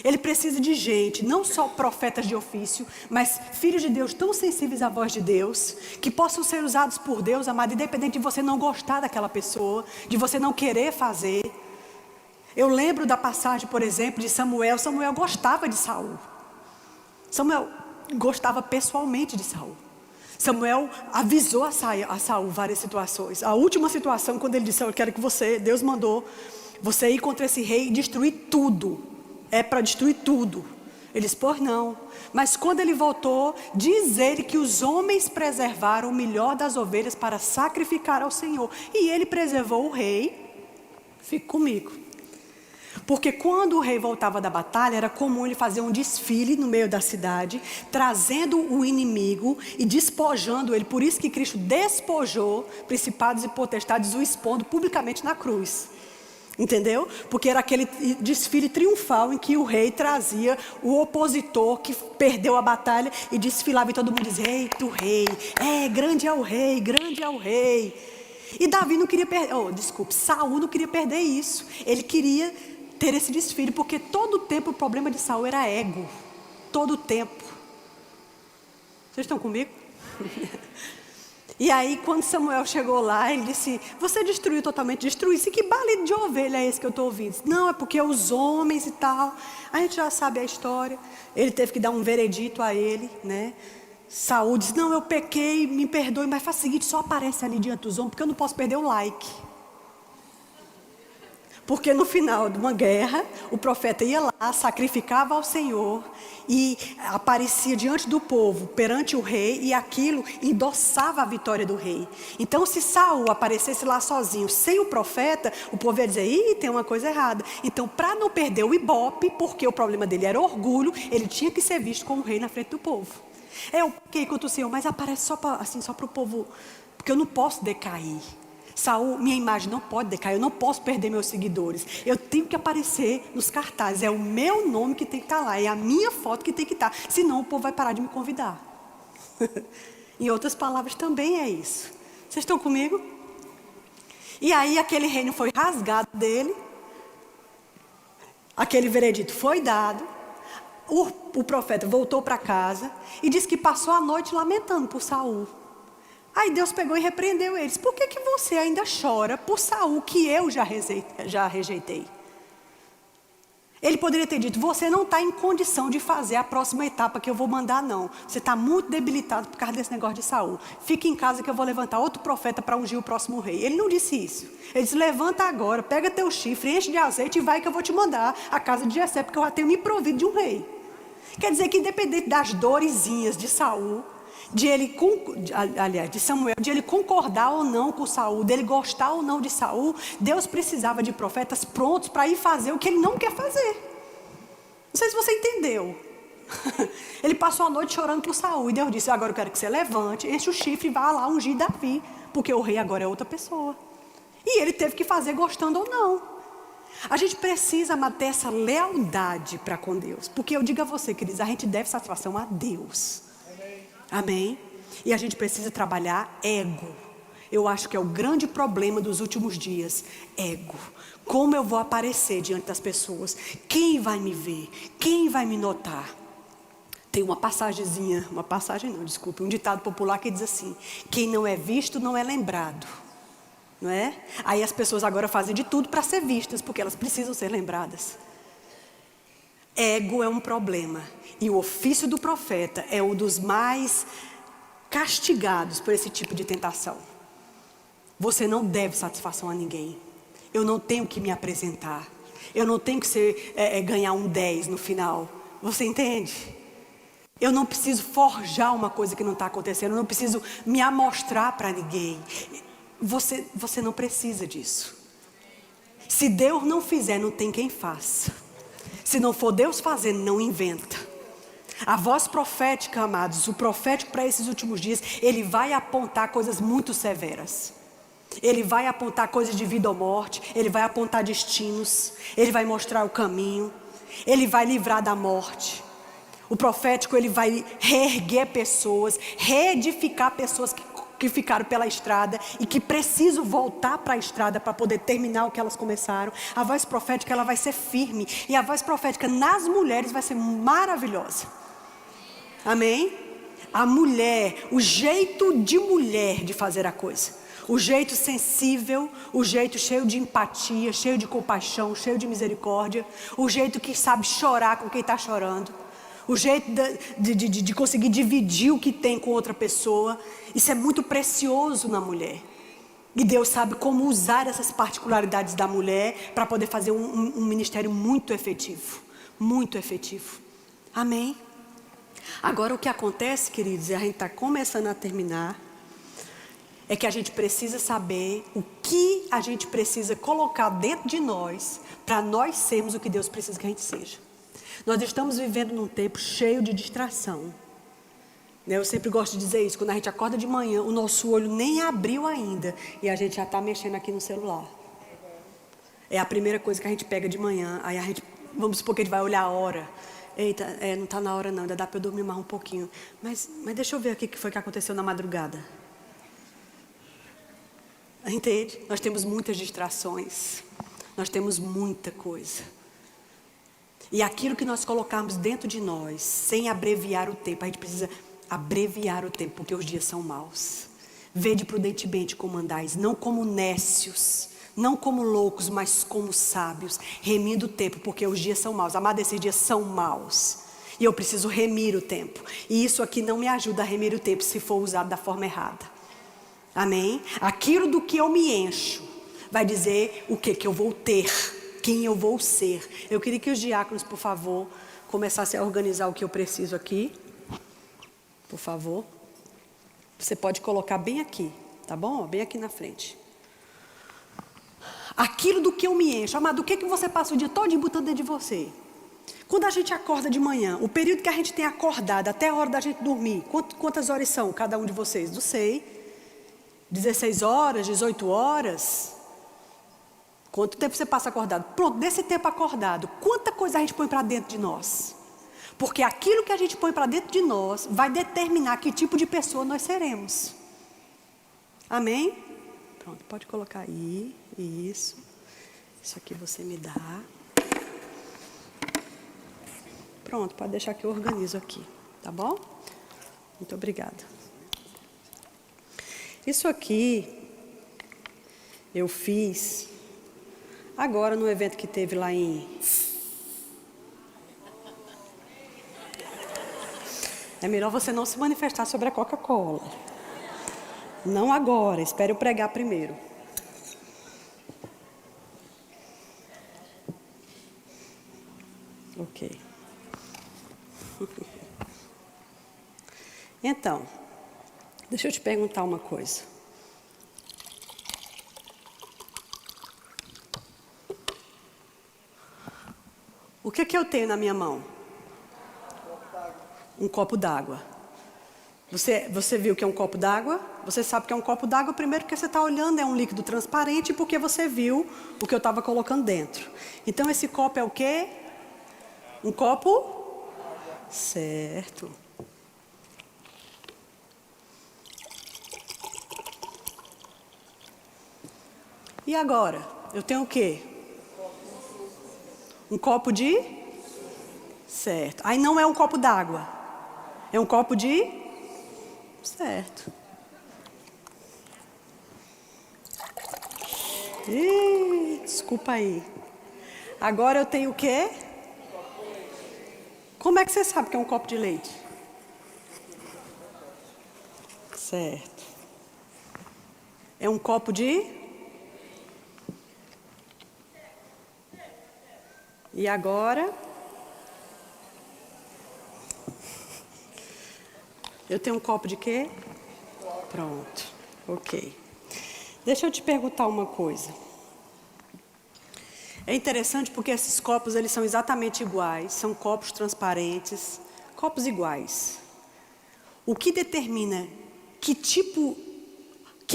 Ele precisa de gente, não só profetas de ofício, mas filhos de Deus tão sensíveis à voz de Deus, que possam ser usados por Deus, amado, independente de você não gostar daquela pessoa, de você não querer fazer. Eu lembro da passagem, por exemplo, de Samuel. Samuel gostava de Saul. Samuel gostava pessoalmente de Saul. Samuel avisou a Saul várias situações. A última situação, quando ele disse, eu quero que Deus mandou você ir contra esse rei e destruir tudo. É para destruir tudo. Ele disse, pois não. Mas quando ele voltou, diz ele que os homens preservaram o melhor das ovelhas para sacrificar ao Senhor. E ele preservou o rei. Fique comigo. Porque quando o rei voltava da batalha, era comum ele fazer um desfile no meio da cidade, trazendo o inimigo e despojando ele. Por isso que Cristo despojou principados e potestades, o expondo publicamente na cruz. Entendeu? Porque era aquele desfile triunfal em que o rei trazia o opositor que perdeu a batalha e desfilava e todo mundo dizia, eita o rei, grande é o rei, grande é o rei. E Davi não queria perder, Saul não queria perder isso. Ele queria ter esse desfile, porque todo o tempo o problema de Saul era ego. Todo o tempo. Vocês estão comigo? E aí quando Samuel chegou lá, ele disse, você destruiu totalmente, destruiu. Que balido de ovelha é esse que eu estou ouvindo? Não, é porque os homens e tal. A gente já sabe a história. Ele teve que dar um veredito a ele, né? Saul disse, não, eu pequei, me perdoe, mas faz o seguinte, só aparece ali diante dos homens, porque eu não posso perder o like. Porque no final de uma guerra, o profeta ia lá, sacrificava ao Senhor e aparecia diante do povo, perante o rei, e aquilo endossava a vitória do rei. Então, se Saul aparecesse lá sozinho, sem o profeta, o povo ia dizer: ih, tem uma coisa errada. Então, para não perder o ibope, porque o problema dele era orgulho, ele tinha que ser visto como rei na frente do povo. Eu fiquei contra o Senhor, mas aparece só para o povo, porque eu não posso decair. Saul, minha imagem não pode decair, eu não posso perder meus seguidores. Eu tenho que aparecer nos cartazes, é o meu nome que tem que estar lá, é a minha foto que tem que estar, senão o povo vai parar de me convidar. Em outras palavras, também é isso. Vocês estão comigo? E aí aquele reino foi rasgado dele, aquele veredito foi dado, o profeta voltou para casa e disse que passou a noite lamentando por Saul. Aí Deus pegou e repreendeu eles. Por que você ainda chora por Saul, que eu já rejeitei? Ele poderia ter dito: você não está em condição de fazer a próxima etapa que eu vou mandar, não. Você está muito debilitado por causa desse negócio de Saul. Fique em casa que eu vou levantar outro profeta para ungir o próximo rei. Ele não disse isso. Ele disse: levanta agora, pega teu chifre, enche de azeite e vai que eu vou te mandar a casa de Jessé, porque eu já tenho me provido de um rei. Quer dizer que independente das dorezinhas de Saul, de Samuel, de ele concordar ou não com Saul, dele gostar ou não de Saul, Deus precisava de profetas prontos para ir fazer o que ele não quer fazer. Não sei se você entendeu. Ele passou a noite chorando por Saul, e Deus disse: agora eu quero que você levante, enche o chifre e vá lá ungir Davi, porque o rei agora é outra pessoa. E ele teve que fazer gostando ou não. A gente precisa manter essa lealdade para com Deus, porque eu digo a você, queridos, a gente deve satisfação a Deus. Amém? E a gente precisa trabalhar ego. Eu acho que é o grande problema dos últimos dias. Ego. Como eu vou aparecer diante das pessoas? Quem vai me ver? Quem vai me notar? Tem um ditado popular que diz assim: quem não é visto não é lembrado. Não é? Aí as pessoas agora fazem de tudo para ser vistas, porque elas precisam ser lembradas. Ego é um problema. E o ofício do profeta é um dos mais castigados por esse tipo de tentação. Você não deve satisfação a ninguém. Eu não tenho que me apresentar. Eu não tenho que ganhar um 10 no final. Você entende? Eu não preciso forjar uma coisa que não está acontecendo. Eu não preciso me amostrar para ninguém. Você não precisa disso. Se Deus não fizer, não tem quem faça. Se não for Deus fazendo, não inventa. A voz profética, amados, o profético para esses últimos dias, ele vai apontar coisas muito severas. Ele vai apontar coisas de vida ou morte, ele vai apontar destinos, ele vai mostrar o caminho, ele vai livrar da morte. O profético, ele vai reerguer pessoas, reedificar pessoas que ficaram pela estrada e que precisam voltar para a estrada para poder terminar o que elas começaram. A voz profética, ela vai ser firme, e a voz profética nas mulheres vai ser maravilhosa. Amém? A mulher, o jeito de mulher de fazer a coisa, o jeito sensível, o jeito cheio de empatia, cheio de compaixão, cheio de misericórdia, o jeito que sabe chorar com quem está chorando, o jeito de conseguir dividir o que tem com outra pessoa. Isso é muito precioso na mulher. E Deus sabe como usar essas particularidades da mulher para poder fazer um ministério muito efetivo. Muito efetivo. Amém? Agora o que acontece, queridos, e a gente está começando a terminar, é que a gente precisa saber o que a gente precisa colocar dentro de nós para nós sermos o que Deus precisa que a gente seja. Nós estamos vivendo num tempo cheio de distração. Eu sempre gosto de dizer isso: quando a gente acorda de manhã, o nosso olho nem abriu ainda e a gente já está mexendo aqui no celular. É a primeira coisa que a gente pega de manhã. Aí a gente, vamos supor que a gente vai olhar a hora. Eita, não está na hora não, ainda dá para eu dormir mais um pouquinho. Mas deixa eu ver aqui o que foi que aconteceu na madrugada. Entende? Nós temos muitas distrações. Nós temos muita coisa. E aquilo que nós colocarmos dentro de nós, sem abreviar o tempo, a gente precisa abreviar o tempo, porque os dias são maus. Vede prudentemente como andais, não como nécios, não como loucos, mas como sábios, remindo o tempo, porque os dias são maus. Amado, esses dias são maus, e eu preciso remir o tempo. E isso aqui não me ajuda a remir o tempo se for usado da forma errada. Amém? Aquilo do que eu me encho vai dizer o que eu vou ter. quem eu vou ser. Eu queria que os diáconos, por favor, começassem a organizar o que eu preciso aqui. Por favor. Você pode colocar bem aqui, tá bom? Bem aqui na frente. Aquilo do que eu me encho. Amado, o que você passa o dia todo botando dentro de você? Quando a gente acorda de manhã, o período que a gente tem acordado até a hora da gente dormir, quantas horas são cada um de vocês? Não sei. 16 horas, 18 horas? Quanto tempo você passa acordado? Pronto, desse tempo acordado, quanta coisa a gente põe para dentro de nós? Porque aquilo que a gente põe para dentro de nós vai determinar que tipo de pessoa nós seremos. Amém? Pronto, pode colocar aí. Isso. Isso aqui você me dá. Pronto, pode deixar que eu organizo aqui. Tá bom? Muito obrigada. Isso aqui eu fiz agora no evento que teve lá em... É melhor você não se manifestar sobre a Coca-Cola. Não agora, espere eu pregar primeiro. Ok. Então, deixa eu te perguntar uma coisa. O que eu tenho na minha mão? Um copo d'água. Você viu que é um copo d'água? Você sabe que é um copo d'água primeiro porque você está olhando, é um líquido transparente, porque você viu o que eu estava colocando dentro. Então esse copo é o quê? Um copo? Certo. E agora? Eu tenho o quê? Um copo de? Certo. Aí não é um copo d'água. É um copo de? Certo. Desculpa aí. Agora eu tenho o quê? Como é que você sabe que é um copo de leite? Certo. É um copo de? E agora? Eu tenho um copo de quê? Pronto. Ok. Deixa eu te perguntar uma coisa. É interessante porque esses copos, eles são exatamente iguais. São copos transparentes. Copos iguais. O que determina que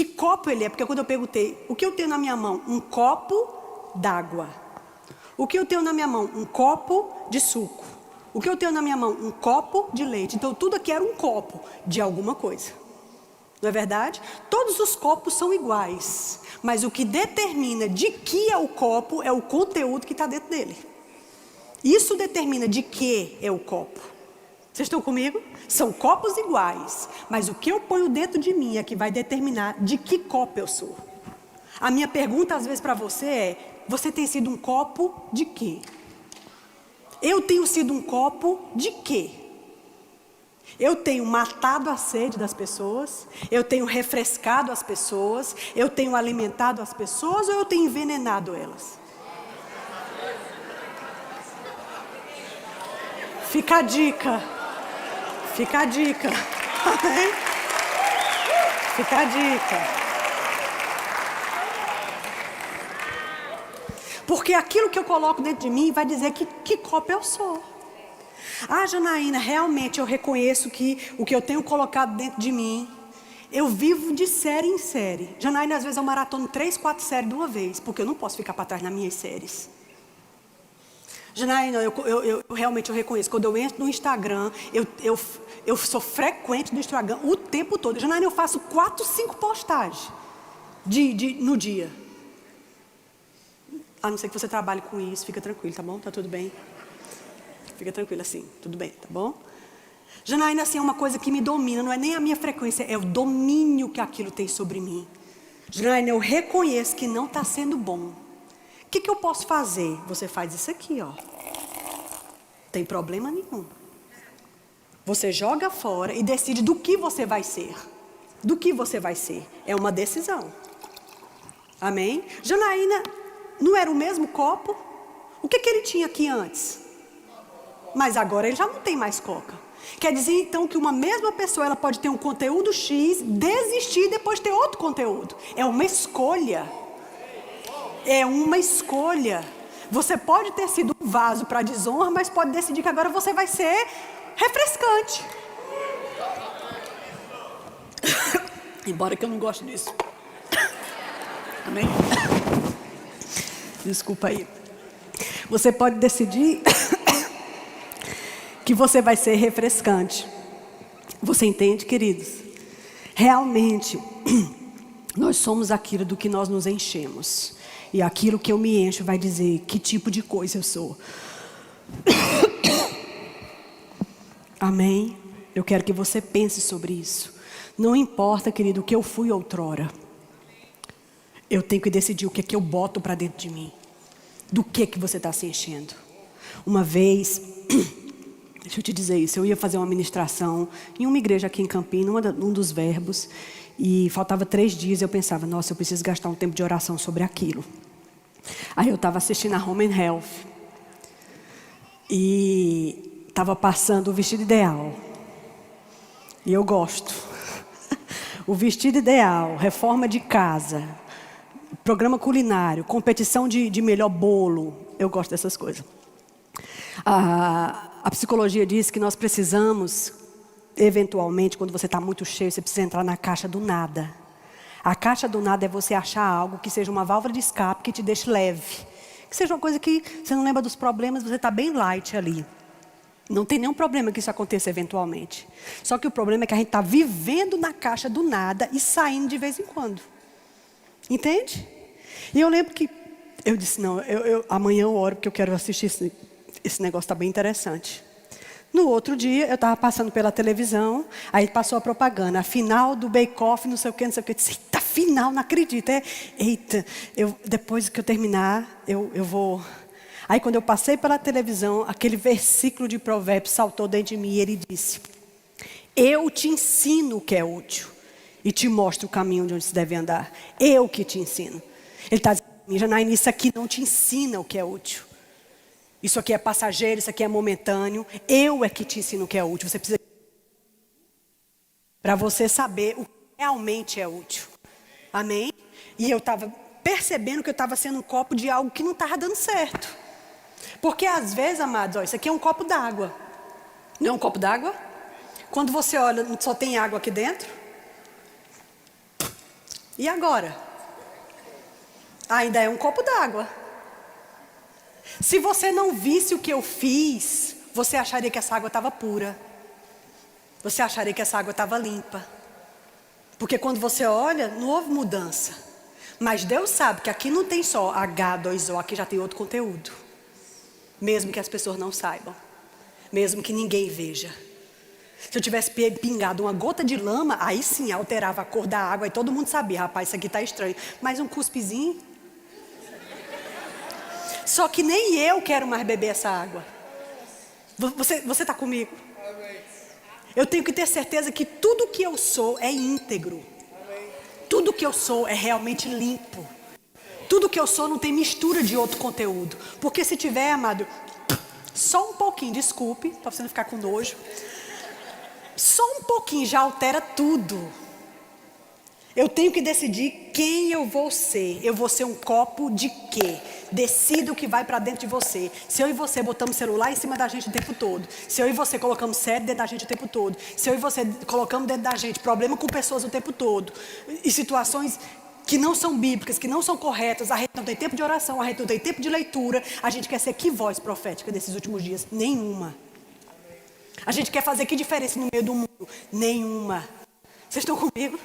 copo ele é? Porque quando eu perguntei, o que eu tenho na minha mão? Um copo d'água. O que eu tenho na minha mão? Um copo de suco. O que eu tenho na minha mão? Um copo de leite. Então tudo aqui era um copo de alguma coisa. Não é verdade? Todos os copos são iguais. Mas o que determina de que é o copo é o conteúdo que está dentro dele. Isso determina de que é o copo. Vocês estão comigo? São copos iguais. Mas o que eu ponho dentro de mim é que vai determinar de que copo eu sou. A minha pergunta às vezes para você é: você tem sido um copo de quê? Eu tenho sido um copo de quê? Eu tenho matado a sede das pessoas? Eu tenho refrescado as pessoas? Eu tenho alimentado as pessoas ou eu tenho envenenado elas? Fica a dica. Fica a dica. Fica a dica. Porque aquilo que eu coloco dentro de mim vai dizer que copo eu sou. Ah, Janaína, realmente eu reconheço que o que eu tenho colocado dentro de mim, eu vivo de série em série. Janaína, às vezes eu maratono 3, 4 séries de uma vez, porque eu não posso ficar para trás nas minhas séries. Janaína, eu realmente reconheço. Quando eu entro no Instagram, eu sou frequente no Instagram o tempo todo. Janaína, eu faço 4, 5 postagens no dia. A não ser que você trabalhe com isso, fica tranquilo, tá bom? Tá tudo bem? Fica tranquilo assim, tudo bem, tá bom? Janaína, assim, é uma coisa que me domina, não é nem a minha frequência, é o domínio que aquilo tem sobre mim. Janaína, eu reconheço que não está sendo bom. O que eu posso fazer? Você faz isso aqui, ó. Tem problema nenhum. Você joga fora e decide do que você vai ser. Do que você vai ser. É uma decisão. Amém? Janaína, não era o mesmo copo? O que ele tinha aqui antes? Mas agora ele já não tem mais coca. Quer dizer então que uma mesma pessoa ela pode ter um conteúdo X, desistir e depois ter outro conteúdo. É uma escolha. É uma escolha. Você pode ter sido um vaso para desonra, mas pode decidir que agora você vai ser refrescante. Embora que eu não goste disso. Amém? Desculpa aí. Você pode decidir que você vai ser refrescante. Você entende, queridos? Realmente, nós somos aquilo do que nós nos enchemos. E aquilo que eu me encho vai dizer que tipo de coisa eu sou. Amém? Eu quero que você pense sobre isso. Não importa, querido, o que eu fui outrora. Eu tenho que decidir o que é que eu boto para dentro de mim. Do que você está se enchendo. Uma vez, deixa eu te dizer isso, eu ia fazer uma ministração em uma igreja aqui em Campinas, um dos verbos, e faltava 3 dias e eu pensava, nossa, eu preciso gastar um tempo de oração sobre aquilo. Aí eu estava assistindo a Home and Health e estava passando o vestido ideal. E eu gosto. O vestido ideal, reforma de casa, programa culinário, competição de melhor bolo. Eu gosto dessas coisas. A psicologia diz que nós precisamos, eventualmente, quando você está muito cheio, você precisa entrar na caixa do nada. A caixa do nada é você achar algo que seja uma válvula de escape, que te deixe leve. Que seja uma coisa que você não lembra dos problemas, você está bem light ali. Não tem nenhum problema que isso aconteça eventualmente. Só que o problema é que a gente está vivendo na caixa do nada e saindo de vez em quando. Entende? E eu lembro que eu disse, não, amanhã eu oro porque eu quero assistir esse negócio, está bem interessante. No outro dia, eu estava passando pela televisão, aí passou a propaganda, a final do Bake Off, não sei o que, não sei o que. Eu disse, eita, final, não acredito. Eita, depois que eu terminar, eu vou... Aí quando eu passei pela televisão, aquele versículo de Provérbios saltou dentro de mim e ele disse, eu te ensino o que é útil e te mostro o caminho de onde se deve andar. Eu que te ensino. Ele está dizendo, Janaína, isso aqui não te ensina o que é útil. Isso aqui é passageiro, isso aqui é momentâneo. Eu é que te ensino o que é útil. Você precisa... para você saber o que realmente é útil. Amém? E eu estava percebendo que eu estava sendo um copo de algo que não estava dando certo. Porque às vezes, amados, ó, isso aqui é um copo d'água. Não é um copo d'água? Quando você olha, só tem água aqui dentro. E agora? Ainda é um copo d'água. Se você não visse o que eu fiz, você acharia que essa água estava pura. Você acharia que essa água estava limpa. Porque quando você olha, não houve mudança. Mas Deus sabe que aqui não tem só H2O, aqui já tem outro conteúdo. Mesmo que as pessoas não saibam. Mesmo que ninguém veja. Se eu tivesse pingado uma gota de lama, aí sim alterava a cor da água e todo mundo sabia, rapaz, isso aqui está estranho. Mas um cuspezinho... Só que nem eu quero mais beber essa água. Você está comigo? Eu tenho que ter certeza que tudo que eu sou é íntegro. Tudo que eu sou é realmente limpo. Tudo que eu sou não tem mistura de outro conteúdo. Porque se tiver, amado, só um pouquinho, desculpe, para você não ficar com nojo. Só um pouquinho já altera tudo. Eu tenho que decidir quem eu vou ser. Eu vou ser um copo de quê? Decida o que vai para dentro de você. Se eu e você botamos celular em cima da gente o tempo todo. Se eu e você colocamos série dentro da gente o tempo todo. Se eu e você colocamos dentro da gente problema com pessoas o tempo todo. E situações que não são bíblicas, que não são corretas. A gente não tem tempo de oração, a gente não tem tempo de leitura. A gente quer ser que voz profética desses últimos dias? Nenhuma. A gente quer fazer que diferença no meio do mundo? Nenhuma. Vocês estão comigo?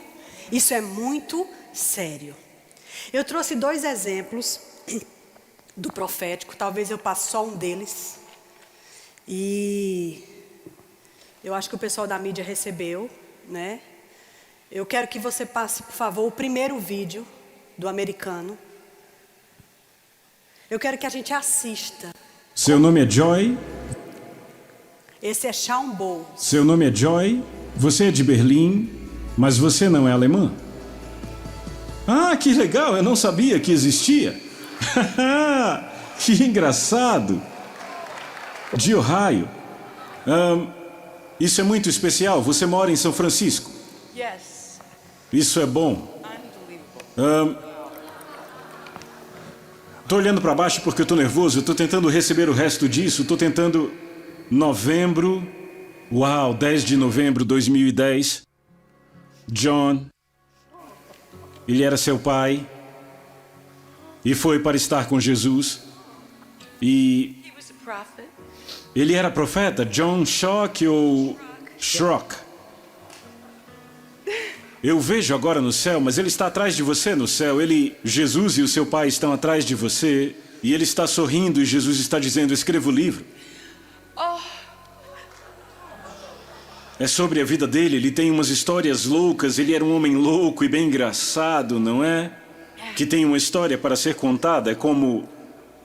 Isso é muito sério. Eu trouxe 2 exemplos do profético. Talvez eu passe só um deles. E eu acho que o pessoal da mídia recebeu, né? Eu quero que você passe, por favor, o primeiro vídeo do americano. Eu quero que a gente assista.
Seu nome é Joy?
Esse é Shawn Bowles.
Seu nome é Joy? Você é de Berlim? Mas você não é alemã? Ah, que legal, eu não sabia que existia. Que engraçado! De Ohio. Isso é muito especial. Você mora em São Francisco?
Yes.
Isso é bom.
Unbelievable.
Tô olhando para baixo porque eu tô nervoso. Eu tô tentando receber o resto disso. Tô tentando... Novembro... Uau, 10 de novembro de 2010. John... Ele era seu pai. E foi para estar com Jesus. E...
He was a prophet.
Ele era profeta? John Shock ou Schrock? Eu vejo agora no céu, mas ele está atrás de você no céu. Jesus e o seu pai estão atrás de você. E ele está sorrindo e Jesus está dizendo, escreva o livro.
Oh,
É sobre a vida dele, ele tem umas histórias loucas. Ele era um homem louco e bem engraçado, não é? Que tem uma história para ser contada. É como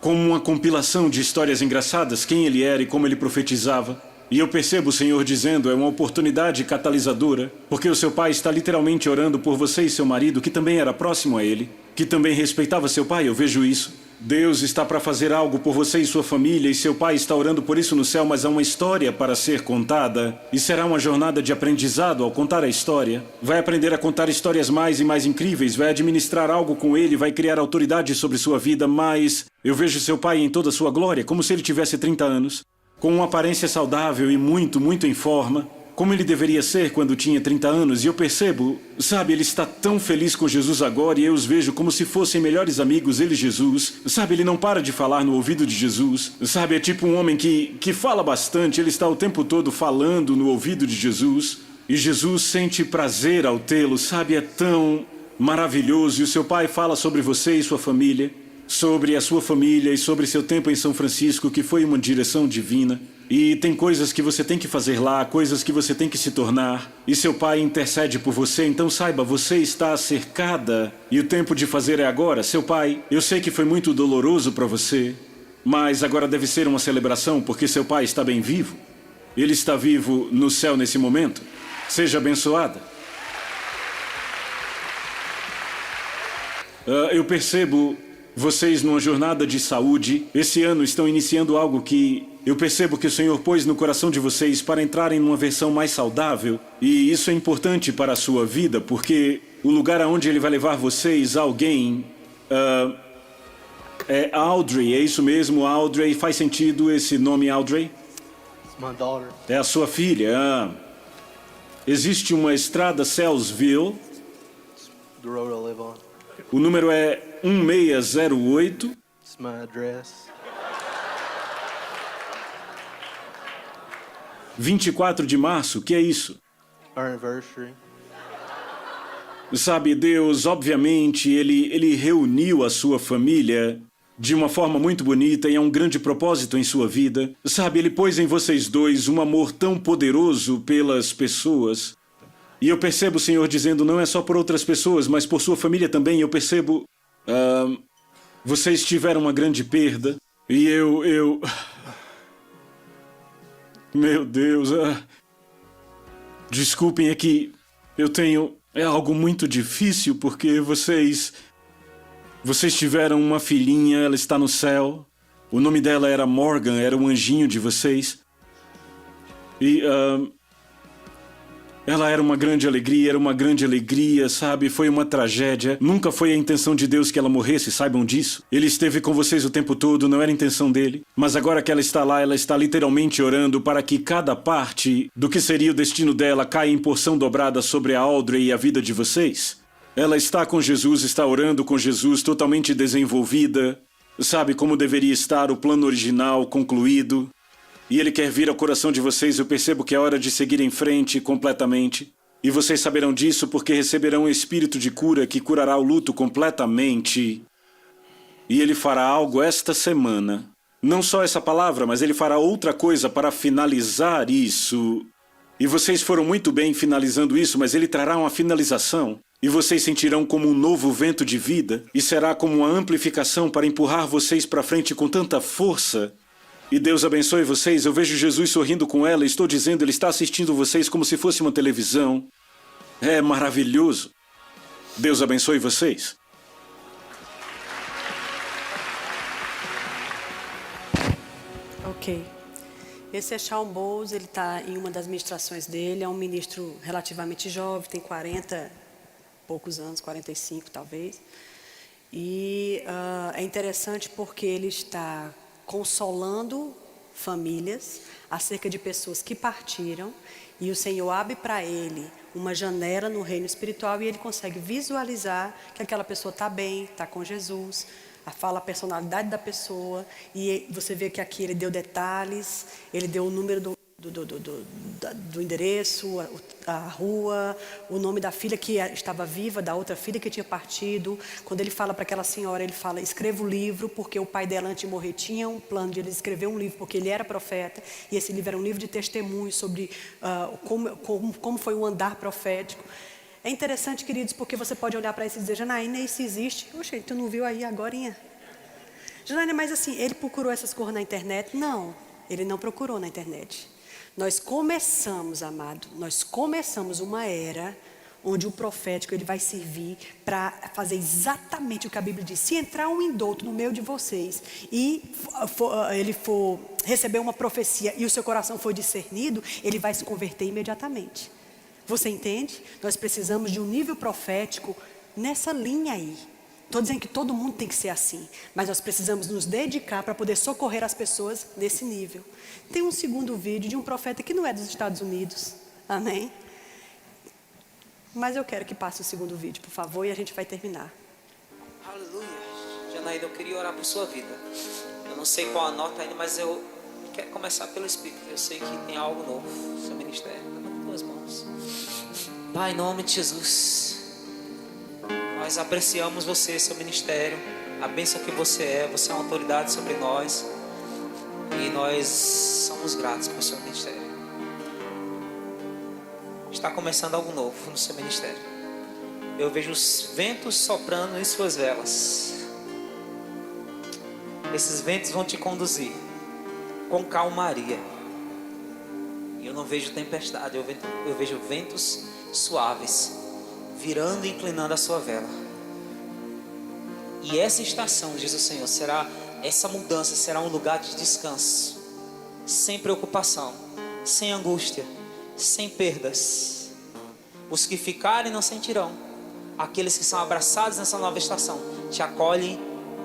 uma compilação de histórias engraçadas. Quem ele era e como ele profetizava. E eu percebo o Senhor dizendo, é uma oportunidade catalisadora, porque o seu pai está literalmente orando por você e seu marido, que também era próximo a ele, que também respeitava seu pai, eu vejo isso. Deus está para fazer algo por você e sua família, e seu pai está orando por isso no céu, mas há uma história para ser contada, e será uma jornada de aprendizado ao contar a história. Vai aprender a contar histórias mais e mais incríveis, vai administrar algo com ele, vai criar autoridade sobre sua vida, mas eu vejo seu pai em toda a sua glória, como se ele tivesse 30 anos. Com uma aparência saudável e muito, muito em forma, como ele deveria ser quando tinha 30 anos. E eu percebo, sabe, ele está tão feliz com Jesus agora e eu os vejo como se fossem melhores amigos, ele e Jesus. Sabe, ele não para de falar no ouvido de Jesus. Sabe, é tipo um homem que fala bastante, ele está o tempo todo falando no ouvido de Jesus. E Jesus sente prazer ao tê-lo, sabe, é tão maravilhoso. E o seu pai fala sobre você e sua família. Sobre a sua família e sobre seu tempo em São Francisco, que foi uma direção divina. E tem coisas que você tem que fazer lá, coisas que você tem que se tornar. E seu pai intercede por você, então saiba, você está cercada. E o tempo de fazer é agora. Seu pai, eu sei que foi muito doloroso para você, mas agora deve ser uma celebração, porque seu pai está bem vivo. Ele está vivo no céu nesse momento. Seja abençoada. Eu percebo... Vocês, numa jornada de saúde, esse ano estão iniciando algo que eu percebo que o Senhor pôs no coração de vocês para entrarem numa versão mais saudável. E isso é importante para a sua vida, porque o lugar aonde Ele vai levar vocês, alguém... é Audrey, é isso mesmo, Audrey. Faz sentido esse nome, Audrey?
It's my daughter.
É a sua filha. Existe uma estrada Sellsville.
It's the road I live on.
O número é 1608.
It's my address.
24 de março, que é isso?
Our anniversary.
Sabe, Deus, obviamente, Ele reuniu a sua família de uma forma muito bonita e há um grande propósito em sua vida. Sabe, Ele pôs em vocês dois um amor tão poderoso pelas pessoas. E eu percebo o Senhor dizendo, não é só por outras pessoas, mas por sua família também. Eu percebo, vocês tiveram uma grande perda. E eu... Meu Deus, desculpem, é que eu tenho... É algo muito difícil, porque vocês tiveram uma filhinha, ela está no céu. O nome dela era Morgan, era um anjinho de vocês. E... ela era uma grande alegria, sabe? Foi uma tragédia. Nunca foi a intenção de Deus que ela morresse, saibam disso. Ele esteve com vocês o tempo todo, não era a intenção dele. Mas agora que ela está lá, ela está literalmente orando para que cada parte do que seria o destino dela caia em porção dobrada sobre a Audrey e a vida de vocês. Ela está com Jesus, está orando com Jesus, totalmente desenvolvida. Sabe como deveria estar o plano original concluído. E Ele quer vir ao coração de vocês. Eu percebo que é hora de seguir em frente completamente. E vocês saberão disso porque receberão o espírito de cura que curará o luto completamente. E Ele fará algo esta semana. Não só essa palavra, mas Ele fará outra coisa para finalizar isso. E vocês foram muito bem finalizando isso, mas Ele trará uma finalização. E vocês sentirão como um novo vento de vida. E será como uma amplificação para empurrar vocês para frente com tanta força. E Deus abençoe vocês. Eu vejo Jesus sorrindo com ela. Estou dizendo, Ele está assistindo vocês como se fosse uma televisão. É maravilhoso. Deus abençoe vocês.
Ok. Esse é Shawn Bowles, ele está em uma das ministrações dele, é um ministro relativamente jovem, tem 40 e poucos anos, 45 talvez. E é interessante porque ele está consolando famílias acerca de pessoas que partiram e o Senhor abre para ele uma janela no reino espiritual e ele consegue visualizar que aquela pessoa está bem, está com Jesus, fala a personalidade da pessoa e você vê que aqui ele deu detalhes, ele deu o número do endereço, a rua, o nome da filha que estava viva, da outra filha que tinha partido. Quando ele fala para aquela senhora, ele fala, escreva o livro, porque o pai dela antes de morrer tinha um plano de ele escrever um livro, porque ele era profeta, e esse livro era um livro de testemunhos sobre como foi o andar profético. É interessante, queridos, porque você pode olhar para isso e dizer, Janaína, isso existe? Oxe, tu não viu aí agorinha? Janaína, mas assim, ele procurou essas coisas na internet? Não, ele não procurou na internet. Nós começamos, amado, nós começamos uma era onde o profético ele vai servir para fazer exatamente o que a Bíblia diz. Se entrar um indulto no meio de vocês e ele for receber uma profecia e o seu coração for discernido, ele vai se converter imediatamente. Você entende? Nós precisamos de um nível profético nessa linha aí. Estou dizendo que todo mundo tem que ser assim, mas nós precisamos nos dedicar para poder socorrer as pessoas nesse nível. Tem um segundo vídeo de um profeta que não é dos Estados Unidos, amém? Mas eu quero que passe o segundo vídeo, por favor, e a gente vai terminar.
Aleluia. Janaína, eu queria orar por sua vida. Eu não sei qual a nota ainda, mas eu quero começar pelo Espírito. Eu sei que tem algo novo no seu ministério. Levanta tuas mãos. Pai, em nome de Jesus, nós apreciamos você, seu ministério, a bênção que você é uma autoridade sobre nós e nós somos gratos pelo seu ministério. Está começando algo novo no seu ministério. Eu vejo os ventos soprando em suas velas. Esses ventos vão te conduzir com calmaria. E eu não vejo tempestade, eu vejo ventos suaves virando e inclinando a sua vela. E essa estação, diz o Senhor, essa mudança será um lugar de descanso, sem preocupação, sem angústia, sem perdas. Os que ficarem não sentirão. Aqueles que são abraçados nessa nova estação te acolhem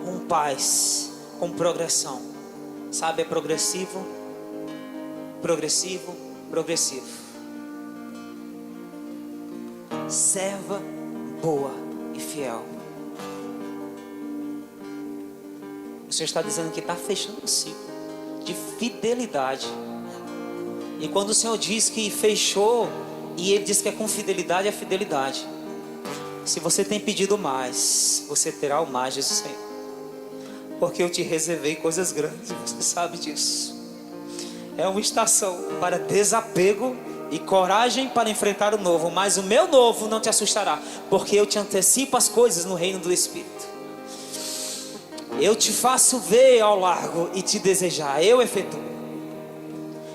com paz, com progressão. Sabe, é progressivo, progressivo, progressivo. Serva boa e fiel. O Senhor está dizendo que está fechando um ciclo de fidelidade. E quando o Senhor diz que fechou, e Ele diz que é com fidelidade, é fidelidade. Se você tem pedido mais, você terá o mais, diz o Senhor. Porque eu te reservei coisas grandes, você sabe disso. É uma estação para desapego e coragem para enfrentar o novo. Mas o meu novo não te assustará, porque eu te antecipo as coisas no reino do Espírito. Eu te faço ver ao largo e te desejar. Eu efetuo.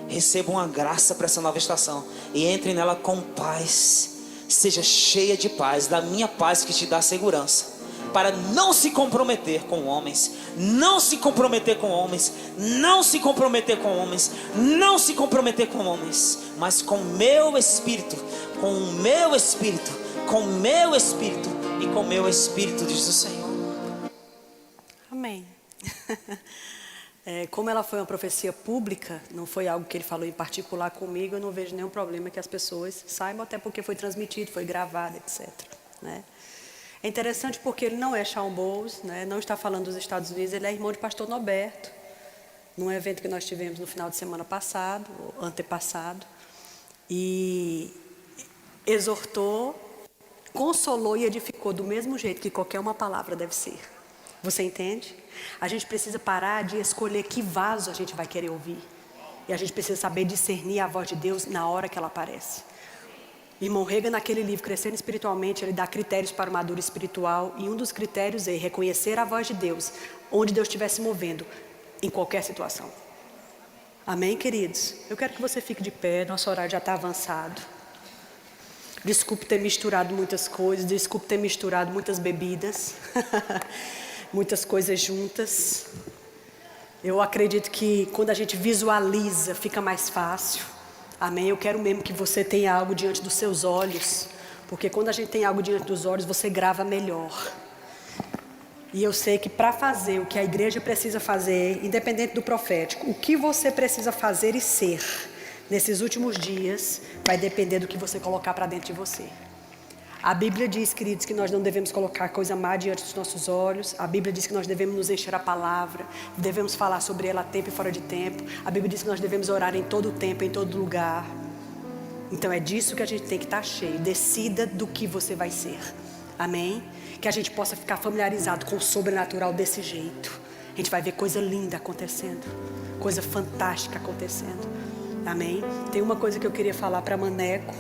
Receba uma graça para essa nova estação e entre nela com paz. Seja cheia de paz, da minha paz que te dá segurança, para não se comprometer com homens, não se comprometer com homens, não se comprometer com homens, não se comprometer com homens, mas com meu espírito, com o meu espírito, com o meu espírito e com o meu espírito, diz o Senhor.
Amém. Como ela foi uma profecia pública, não foi algo que ele falou em particular comigo, eu não vejo nenhum problema que as pessoas saibam, até porque foi transmitido, foi gravado, etc. Né? É interessante porque ele não é Shawn Bowles, né? Não está falando dos Estados Unidos, ele é irmão de pastor Norberto, num evento que nós tivemos no final de semana passado, ou antepassado, e exortou, consolou e edificou do mesmo jeito que qualquer uma palavra deve ser. Você entende? A gente precisa parar de escolher que vaso a gente vai querer ouvir. E a gente precisa saber discernir a voz de Deus na hora que ela aparece. Irmão Reagan, naquele livro, Crescendo Espiritualmente, ele dá critérios para o maduro espiritual. E um dos critérios é reconhecer a voz de Deus, onde Deus estiver se movendo, em qualquer situação. Amém, queridos? Eu quero que você fique de pé, nosso horário já está avançado. Desculpe ter misturado muitas coisas, desculpe ter misturado muitas bebidas. Muitas coisas juntas. Eu acredito que quando a gente visualiza, fica mais fácil. Amém? Eu quero mesmo que você tenha algo diante dos seus olhos. Porque quando a gente tem algo diante dos olhos, você grava melhor. E eu sei que para fazer o que a igreja precisa fazer, independente do profético, o que você precisa fazer e ser nesses últimos dias, vai depender do que você colocar para dentro de você. A Bíblia diz, queridos, que nós não devemos colocar coisa má diante dos nossos olhos. A Bíblia diz que nós devemos nos encher a palavra, devemos falar sobre ela a tempo e fora de tempo. A Bíblia diz que nós devemos orar em todo tempo, em todo lugar. Então é disso que a gente tem que estar cheio. Decida do que você vai ser. Amém? Que a gente possa ficar familiarizado com o sobrenatural desse jeito. A gente vai ver coisa linda acontecendo, coisa fantástica acontecendo. Amém? Tem uma coisa que eu queria falar para Maneco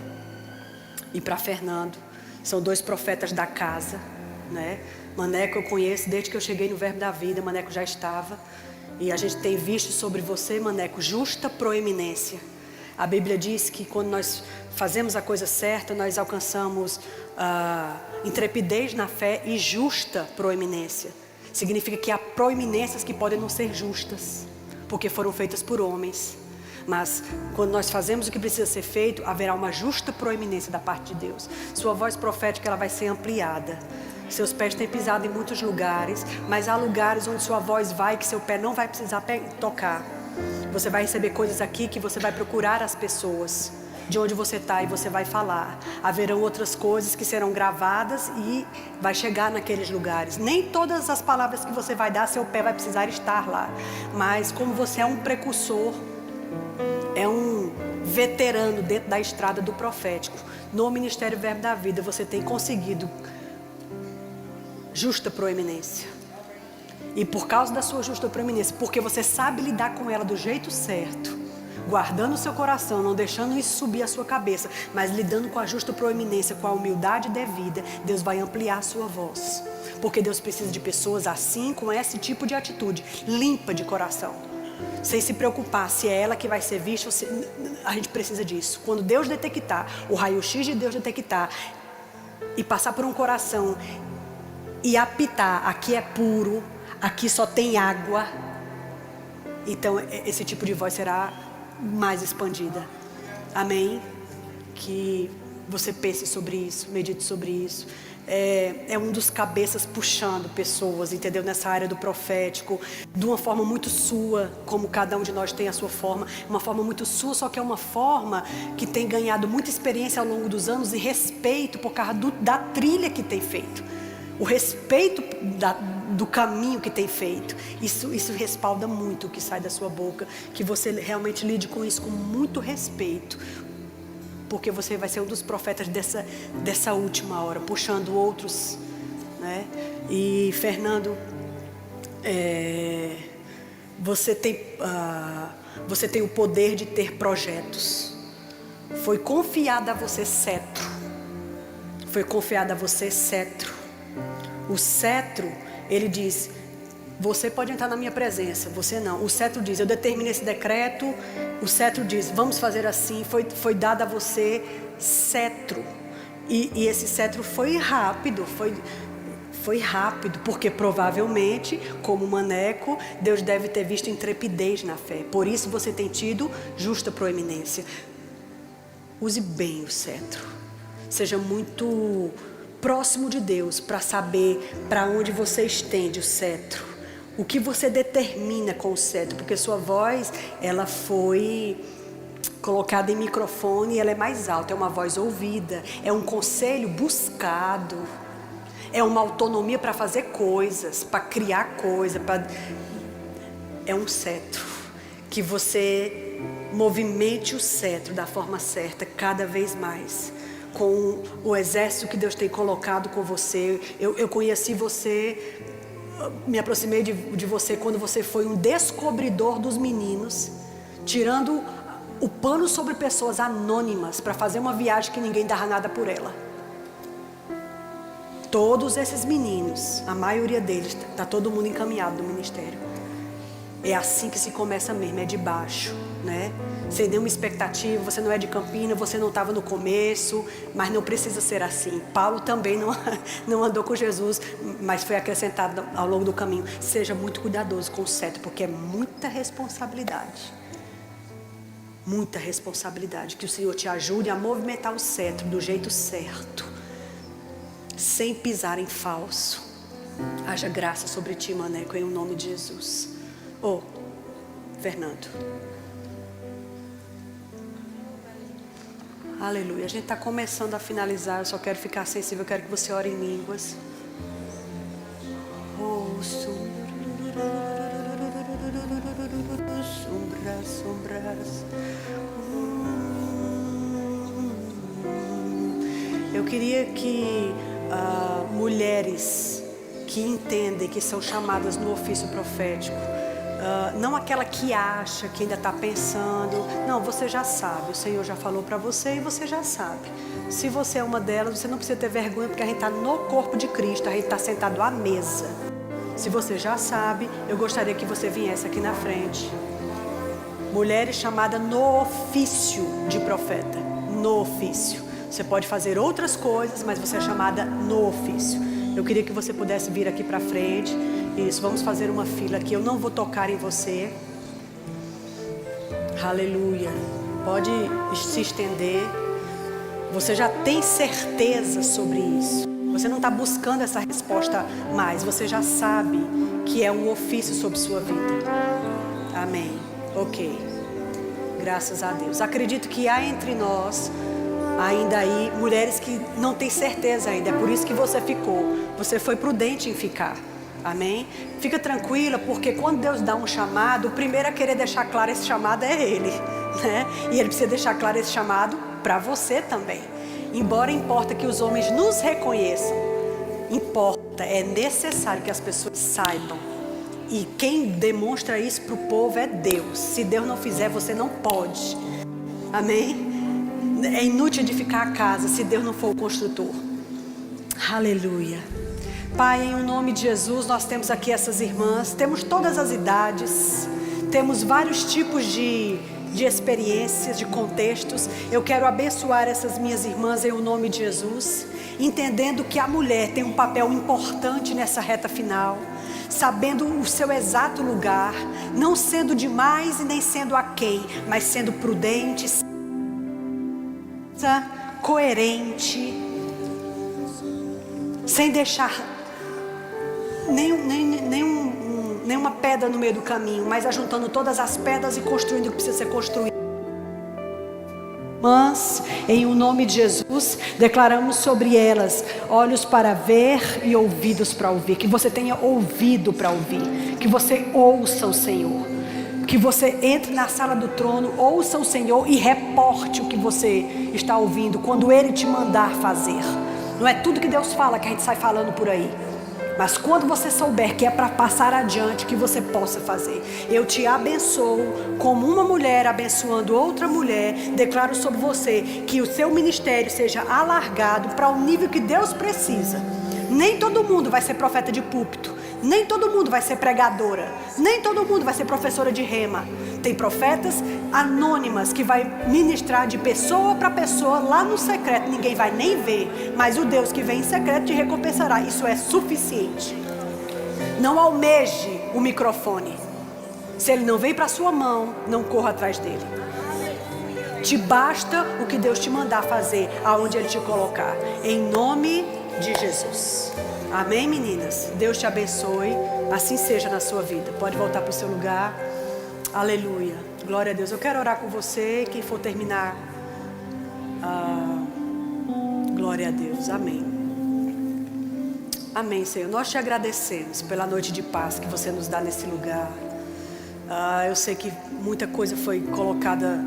e para Fernando. São 2 profetas da casa, né? Maneco eu conheço desde que eu cheguei no Verbo da Vida. Maneco já estava. E a gente tem visto sobre você, Maneco, justa proeminência. A Bíblia diz que quando nós fazemos a coisa certa, nós alcançamos intrepidez na fé e justa proeminência. Significa que há proeminências que podem não ser justas, porque foram feitas por homens. Mas quando nós fazemos o que precisa ser feito, haverá uma justa proeminência da parte de Deus. Sua voz profética ela vai ser ampliada. Seus pés têm pisado em muitos lugares, mas há lugares onde sua voz vai que seu pé não vai precisar tocar. Você vai receber coisas aqui que você vai procurar as pessoas de onde você está e você vai falar. Haverão outras coisas que serão gravadas e vai chegar naqueles lugares. Nem todas as palavras que você vai dar, seu pé vai precisar estar lá. Mas como você é um precursor, é um veterano dentro da estrada do profético, no Ministério Verbo da Vida, você tem conseguido justa proeminência. E por causa da sua justa proeminência, porque você sabe lidar com ela do jeito certo, guardando o seu coração, não deixando isso subir a sua cabeça, mas lidando com a justa proeminência, com a humildade devida, Deus vai ampliar a sua voz. Porque Deus precisa de pessoas assim, com esse tipo de atitude, limpa de coração. Sem se preocupar se é ela que vai ser vista ou se... A gente precisa disso. Quando Deus detectar, o raio-x de Deus detectar e passar por um coração e apitar, aqui é puro, aqui só tem água, então esse tipo de voz será mais expandida. Amém? Que você pense sobre isso, medite sobre isso. É um dos cabeças puxando pessoas, entendeu? Nessa área do profético, de uma forma muito sua, como cada um de nós tem a sua forma, uma forma muito sua, só que é uma forma que tem ganhado muita experiência ao longo dos anos e respeito por causa da trilha que tem feito, o respeito do caminho que tem feito. Isso respalda muito o que sai da sua boca, que você realmente lide com isso com muito respeito. Porque você vai ser um dos profetas dessa última hora, puxando outros, né? E Fernando, você tem o poder de ter projetos. Foi confiado a você cetro. Foi confiado a você cetro. O cetro, ele diz: você pode entrar na minha presença, você não. O cetro diz: eu determino esse decreto. O cetro diz: vamos fazer assim. Foi dado a você cetro. E esse cetro foi rápido, foi rápido, porque provavelmente, como Maneco, Deus deve ter visto intrepidez na fé. Por isso você tem tido justa proeminência. Use bem o cetro. Seja muito próximo de Deus para saber para onde você estende o cetro. O que você determina com o cetro, porque sua voz, ela foi colocada em microfone e ela é mais alta, é uma voz ouvida, é um conselho buscado, é uma autonomia para fazer coisas, para criar coisas, é um cetro, que você movimente o cetro da forma certa cada vez mais, com o exército que Deus tem colocado com você. Eu conheci você, me aproximei de você quando você foi um descobridor dos meninos, tirando o pano sobre pessoas anônimas para fazer uma viagem que ninguém dava nada por ela. Todos esses meninos, a maioria deles, está todo mundo encaminhado no ministério. É assim que se começa mesmo, é de baixo. né? Sem nenhuma expectativa, você não é de Campina, você não estava no começo, mas não precisa ser assim. Paulo também não andou com Jesus, mas foi acrescentado ao longo do caminho. Seja muito cuidadoso com o cetro, porque é muita responsabilidade. Muita responsabilidade. Que o Senhor te ajude a movimentar o cetro do jeito certo, sem pisar em falso. Haja graça sobre ti, Maneco, em nome de Jesus. Fernando. Aleluia. A gente está começando a finalizar. Eu só quero ficar sensível. Eu quero que você ore em línguas. Eu queria que mulheres que entendem que são chamadas no ofício profético, não aquela que acha, que ainda está pensando. Não, você já sabe, o Senhor já falou para você e você já sabe. Se você é uma delas, você não precisa ter vergonha, porque a gente está no corpo de Cristo, a gente está sentado à mesa. Se você já sabe, eu gostaria que você viesse aqui na frente. Mulheres chamadas no ofício de profeta, no ofício. Você pode fazer outras coisas, mas você é chamada no ofício. Eu queria que você pudesse vir aqui para frente. Isso, vamos fazer uma fila aqui. Eu não vou tocar em você. Aleluia. Pode se estender. Você já tem certeza sobre isso. Você não está buscando essa resposta mais. Você já sabe que é um ofício sobre sua vida. Amém. Ok. Graças a Deus. Acredito que há entre nós ainda aí mulheres que não têm certeza ainda. É por isso que você ficou. Você foi prudente em ficar. Amém? Fica tranquila, porque quando Deus dá um chamado, o primeiro a querer deixar claro esse chamado é Ele, né? E Ele precisa deixar claro esse chamado para você também. Embora importa que os homens nos reconheçam, importa, é necessário que as pessoas saibam. E quem demonstra isso para o povo é Deus. Se Deus não fizer, você não pode. Amém? É inútil edificar a casa se Deus não for o construtor. Aleluia. Pai, em nome de Jesus, nós temos aqui essas irmãs, temos todas as idades, temos vários tipos de experiências, de contextos. Eu quero abençoar essas minhas irmãs em nome de Jesus, entendendo que a mulher tem um papel importante nessa reta final, sabendo o seu exato lugar, não sendo demais e nem sendo aquém, mas sendo prudente, coerente, sem deixar nenhuma pedra no meio do caminho, mas ajuntando todas as pedras e construindo o que precisa ser construído. Mas, em o nome de Jesus, declaramos sobre elas olhos para ver e ouvidos para ouvir. Que você tenha ouvido para ouvir, que você ouça o Senhor, que você entre na sala do trono, ouça o Senhor e reporte o que você está ouvindo quando Ele te mandar fazer. Não é tudo que Deus fala que a gente sai falando por aí, mas quando você souber que é para passar adiante, que você possa fazer. Eu te abençoo como uma mulher abençoando outra mulher. Declaro sobre você que o seu ministério seja alargado para o nível que Deus precisa. Nem todo mundo vai ser profeta de púlpito, nem todo mundo vai ser pregadora, nem todo mundo vai ser professora de rema. Tem profetas anônimas que vai ministrar de pessoa para pessoa lá no secreto, ninguém vai nem ver, mas o Deus que vem em secreto te recompensará. Isso é suficiente. Não almeje o microfone. Se ele não vem para sua mão, não corra atrás dele. Te basta o que Deus te mandar fazer, aonde Ele te colocar, em nome de Jesus. Amém, meninas? Deus te abençoe, assim seja na sua vida. Pode voltar para o seu lugar. Aleluia, glória a Deus. Eu quero orar com você, quem for terminar. Glória a Deus, amém. Amém, Senhor. Nós te agradecemos pela noite de paz que você nos dá nesse lugar. Eu sei que muita coisa foi colocada,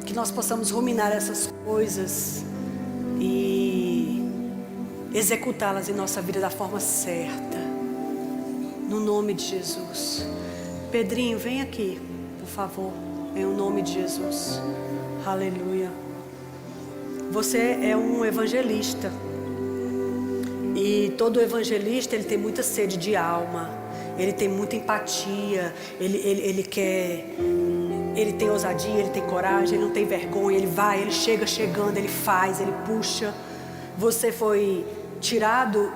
que nós possamos ruminar essas coisas e executá-las em nossa vida da forma certa, no nome de Jesus. Pedrinho, vem aqui, por favor, em nome de Jesus. Aleluia. Você é um evangelista, e todo evangelista ele tem muita sede de alma. Ele tem muita empatia, ele tem ousadia, ele tem coragem, ele não tem vergonha, ele vai, ele chega chegando, ele faz, ele puxa. Você foi tirado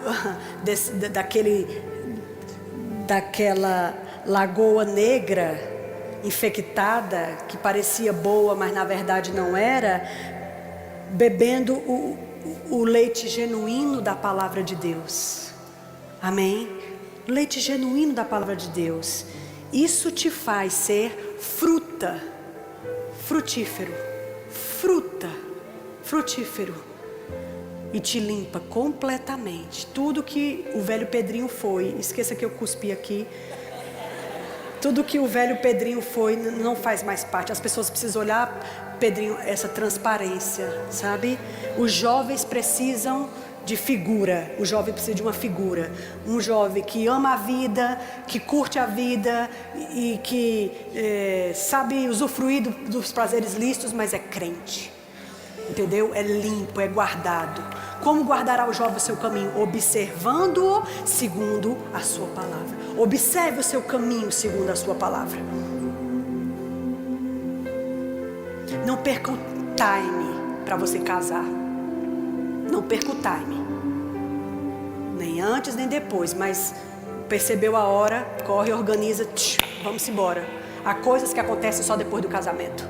daquela lagoa negra, infectada, que parecia boa, mas na verdade não era, bebendo o leite genuíno da palavra de Deus. Amém? Leite genuíno da palavra de Deus. Isso te faz ser frutífero. E te limpa completamente. Tudo que o velho Pedrinho foi, esqueça que eu cuspi aqui. Tudo que o velho Pedrinho foi não faz mais parte. As pessoas precisam olhar, Pedrinho, essa transparência, sabe? Os jovens precisam de figura. O jovem precisa de uma figura. Um jovem que ama a vida, que curte a vida e que sabe usufruir dos prazeres lícitos, mas é crente. Entendeu? É limpo, é guardado. Como guardará o jovem o seu caminho? Observando-o segundo a sua palavra. Observe o seu caminho segundo a sua palavra. Não perca o time para você casar. Não perca o time. Nem antes nem depois, mas percebeu a hora, corre, organiza, vamos embora. Há coisas que acontecem só depois do casamento.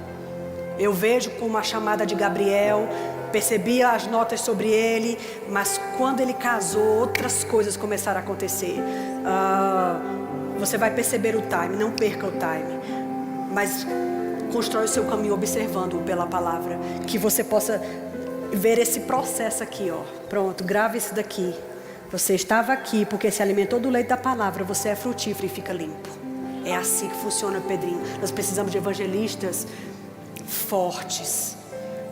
Eu vejo como a chamada de Gabriel, percebia as notas sobre ele, mas quando ele casou, outras coisas começaram a acontecer. Você vai perceber o time, não perca o time, mas constrói o seu caminho observando-o pela palavra, que você possa ver esse processo aqui, ó. Pronto, grave isso daqui. Você estava aqui porque se alimentou do leite da palavra, você é frutífero e fica limpo. É assim que funciona, Pedrinho. Nós precisamos de evangelistas fortes,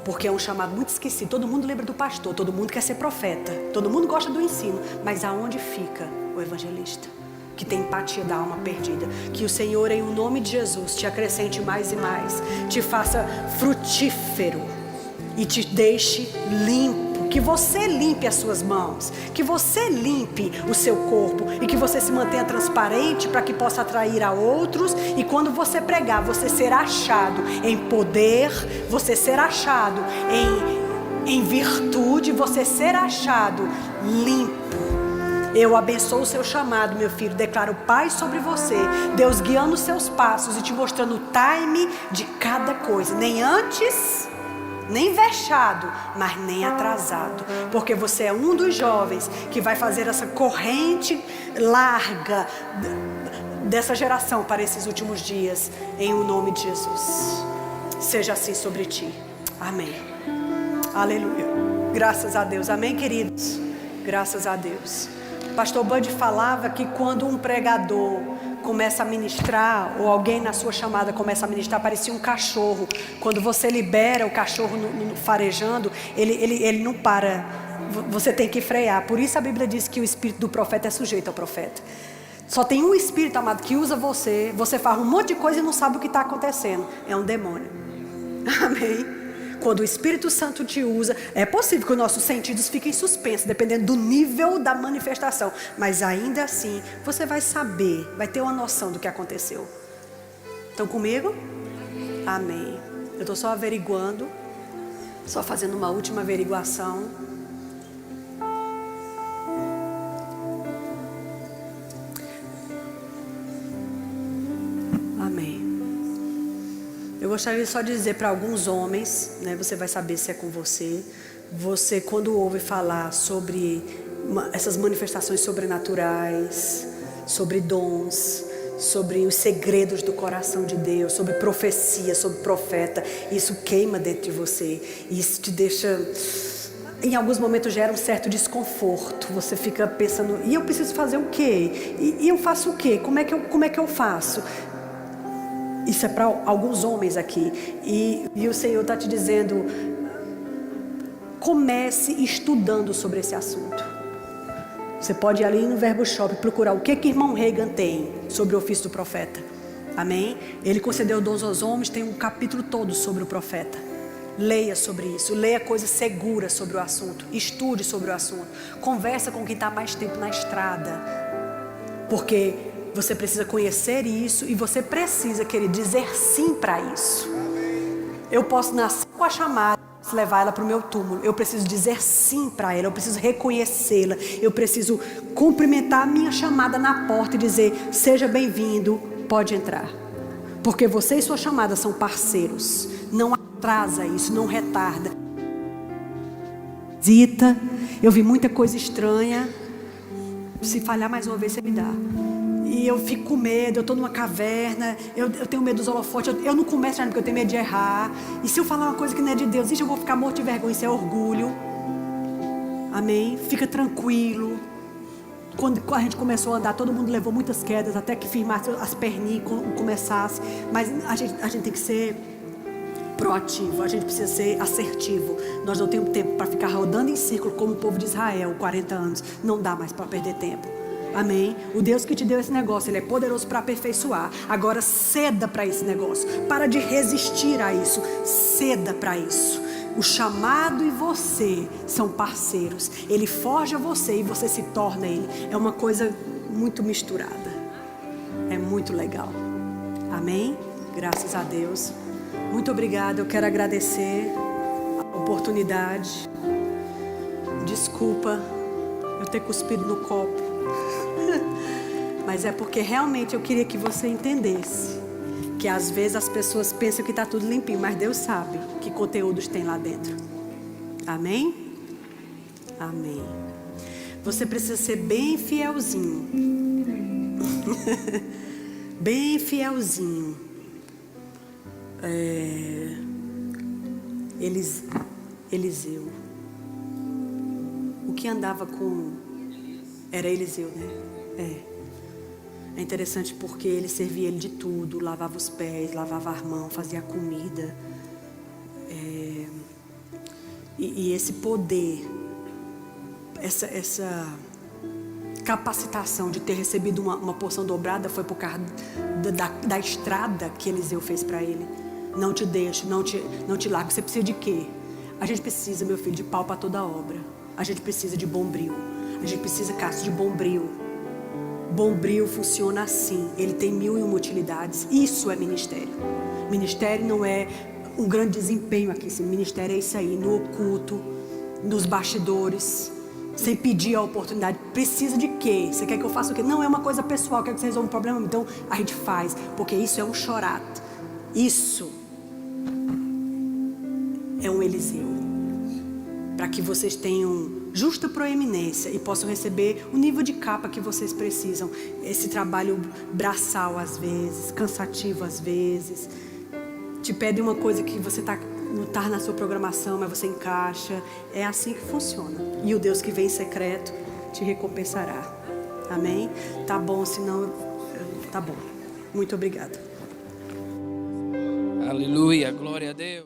porque é um chamado muito esquecido. Todo mundo lembra do pastor, todo mundo quer ser profeta, todo mundo gosta do ensino, mas aonde fica o evangelista que tem empatia da alma perdida? Que o Senhor, em nome de Jesus, te acrescente mais e mais, te faça frutífero e te deixe limpo. Que você limpe as suas mãos, que você limpe o seu corpo e que você se mantenha transparente para que possa atrair a outros. E quando você pregar, você será achado em poder, você será achado em virtude, você será achado limpo. Eu abençoo o seu chamado, meu filho. Declaro paz sobre você, Deus guiando os seus passos e te mostrando o time de cada coisa. Nem antes, nem vexado, mas nem atrasado, porque você é um dos jovens que vai fazer essa corrente larga dessa geração para esses últimos dias, em o nome de Jesus. Seja assim sobre ti. Amém. Aleluia. Graças a Deus. Amém, queridos. Graças a Deus. Pastor Bud falava que quando um pregador começa a ministrar, ou alguém na sua chamada começa a ministrar, parecia um cachorro. Quando você libera o cachorro farejando, ele não para. Você tem que frear. Por isso a Bíblia diz que o espírito do profeta é sujeito ao profeta. Só tem um espírito, amado, que usa você. Você faz um monte de coisa e não sabe o que está acontecendo. É um demônio. Amém? Quando o Espírito Santo te usa, é possível que os nossos sentidos fiquem suspensos, dependendo do nível da manifestação. Mas ainda assim, você vai saber, vai ter uma noção do que aconteceu. Estão comigo? Amém. Eu estou só averiguando, só fazendo uma última averiguação. Amém. Eu gostaria só de dizer para alguns homens, né, você vai saber se é com você. Você, quando ouve falar sobre essas manifestações sobrenaturais, sobre dons, sobre os segredos do coração de Deus, sobre profecia, sobre profeta, isso queima dentro de você. Isso te deixa, em alguns momentos gera um certo desconforto. Você fica pensando, e eu preciso fazer o quê? E eu faço o quê? Como é que eu faço? Isso é para alguns homens aqui. E o Senhor está te dizendo, comece estudando sobre esse assunto. Você pode ir ali no Verbo Shop procurar o que irmão Reagan tem sobre o ofício do profeta. Amém? Ele concedeu dons aos homens, tem um capítulo todo sobre o profeta. Leia sobre isso, leia coisas seguras sobre o assunto, estude sobre o assunto, conversa com quem está mais tempo na estrada, porque Você precisa conhecer isso e você precisa, querer dizer sim para isso. Eu posso nascer com a chamada, levar ela para o meu túmulo. Eu preciso dizer sim para ela, eu preciso reconhecê-la. Eu preciso cumprimentar a minha chamada na porta e dizer: seja bem-vindo, pode entrar. Porque você e sua chamada são parceiros. Não atrasa isso, não retarda. Visita, eu vi muita coisa estranha. Se falhar mais uma vez, você me dá. E eu fico com medo, eu estou numa caverna, eu tenho medo dos holofotes, eu não começo porque eu tenho medo de errar. E se eu falar uma coisa que não é de Deus, eu vou ficar morto de vergonha, isso é orgulho. Amém? Fica tranquilo. Quando a gente começou a andar, todo mundo levou muitas quedas, até que firmasse as perninhas e começasse. Mas a gente tem que ser proativo, a gente precisa ser assertivo. Nós não temos tempo para ficar rodando em círculo como o povo de Israel, 40 anos. Não dá mais para perder tempo. Amém? O Deus que te deu esse negócio, Ele é poderoso para aperfeiçoar. Agora ceda para esse negócio. Para de resistir a isso. Ceda para isso. O chamado e você são parceiros. Ele forja você e você se torna Ele. É uma coisa muito misturada. É muito legal. Amém? Graças a Deus. Muito obrigada. Eu quero agradecer a oportunidade. Desculpa eu ter cuspido no copo. Mas é porque realmente eu queria que você entendesse que às vezes as pessoas pensam que está tudo limpinho, mas Deus sabe que conteúdos tem lá dentro. Amém? Amém. Você precisa ser bem fielzinho. Bem fielzinho. Eliseu. O que andava com... Era Eliseu, né? É interessante porque ele servia ele de tudo. Lavava os pés, lavava a mão, fazia a comida. E esse poder, essa capacitação de ter recebido uma porção dobrada foi por causa da estrada que Eliseu fez para ele. Não te deixo, não te largo. Você precisa de quê? A gente precisa, meu filho, de pau para toda obra. A gente precisa de bombril. A gente precisa, Cássio, de bombril. Bombril funciona assim. Ele tem 1001 utilidades. Isso é ministério. Ministério não é um grande desempenho aqui. Ministério é isso aí, no oculto, nos bastidores, sem pedir a oportunidade. Precisa de quê? Você quer que eu faça o quê? Não, é uma coisa pessoal. Quer que você resolva um problema? Então a gente faz. Porque isso é um chorato. Isso é um Eliseu. Para que vocês tenham justa proeminência e possam receber o nível de capa que vocês precisam. Esse trabalho braçal às vezes, cansativo às vezes. Te pede uma coisa que você não está na sua programação, mas você encaixa. É assim que funciona. E o Deus que vem em secreto te recompensará. Amém? Tá bom, senão... Tá bom. Muito obrigada.
Aleluia, glória a Deus.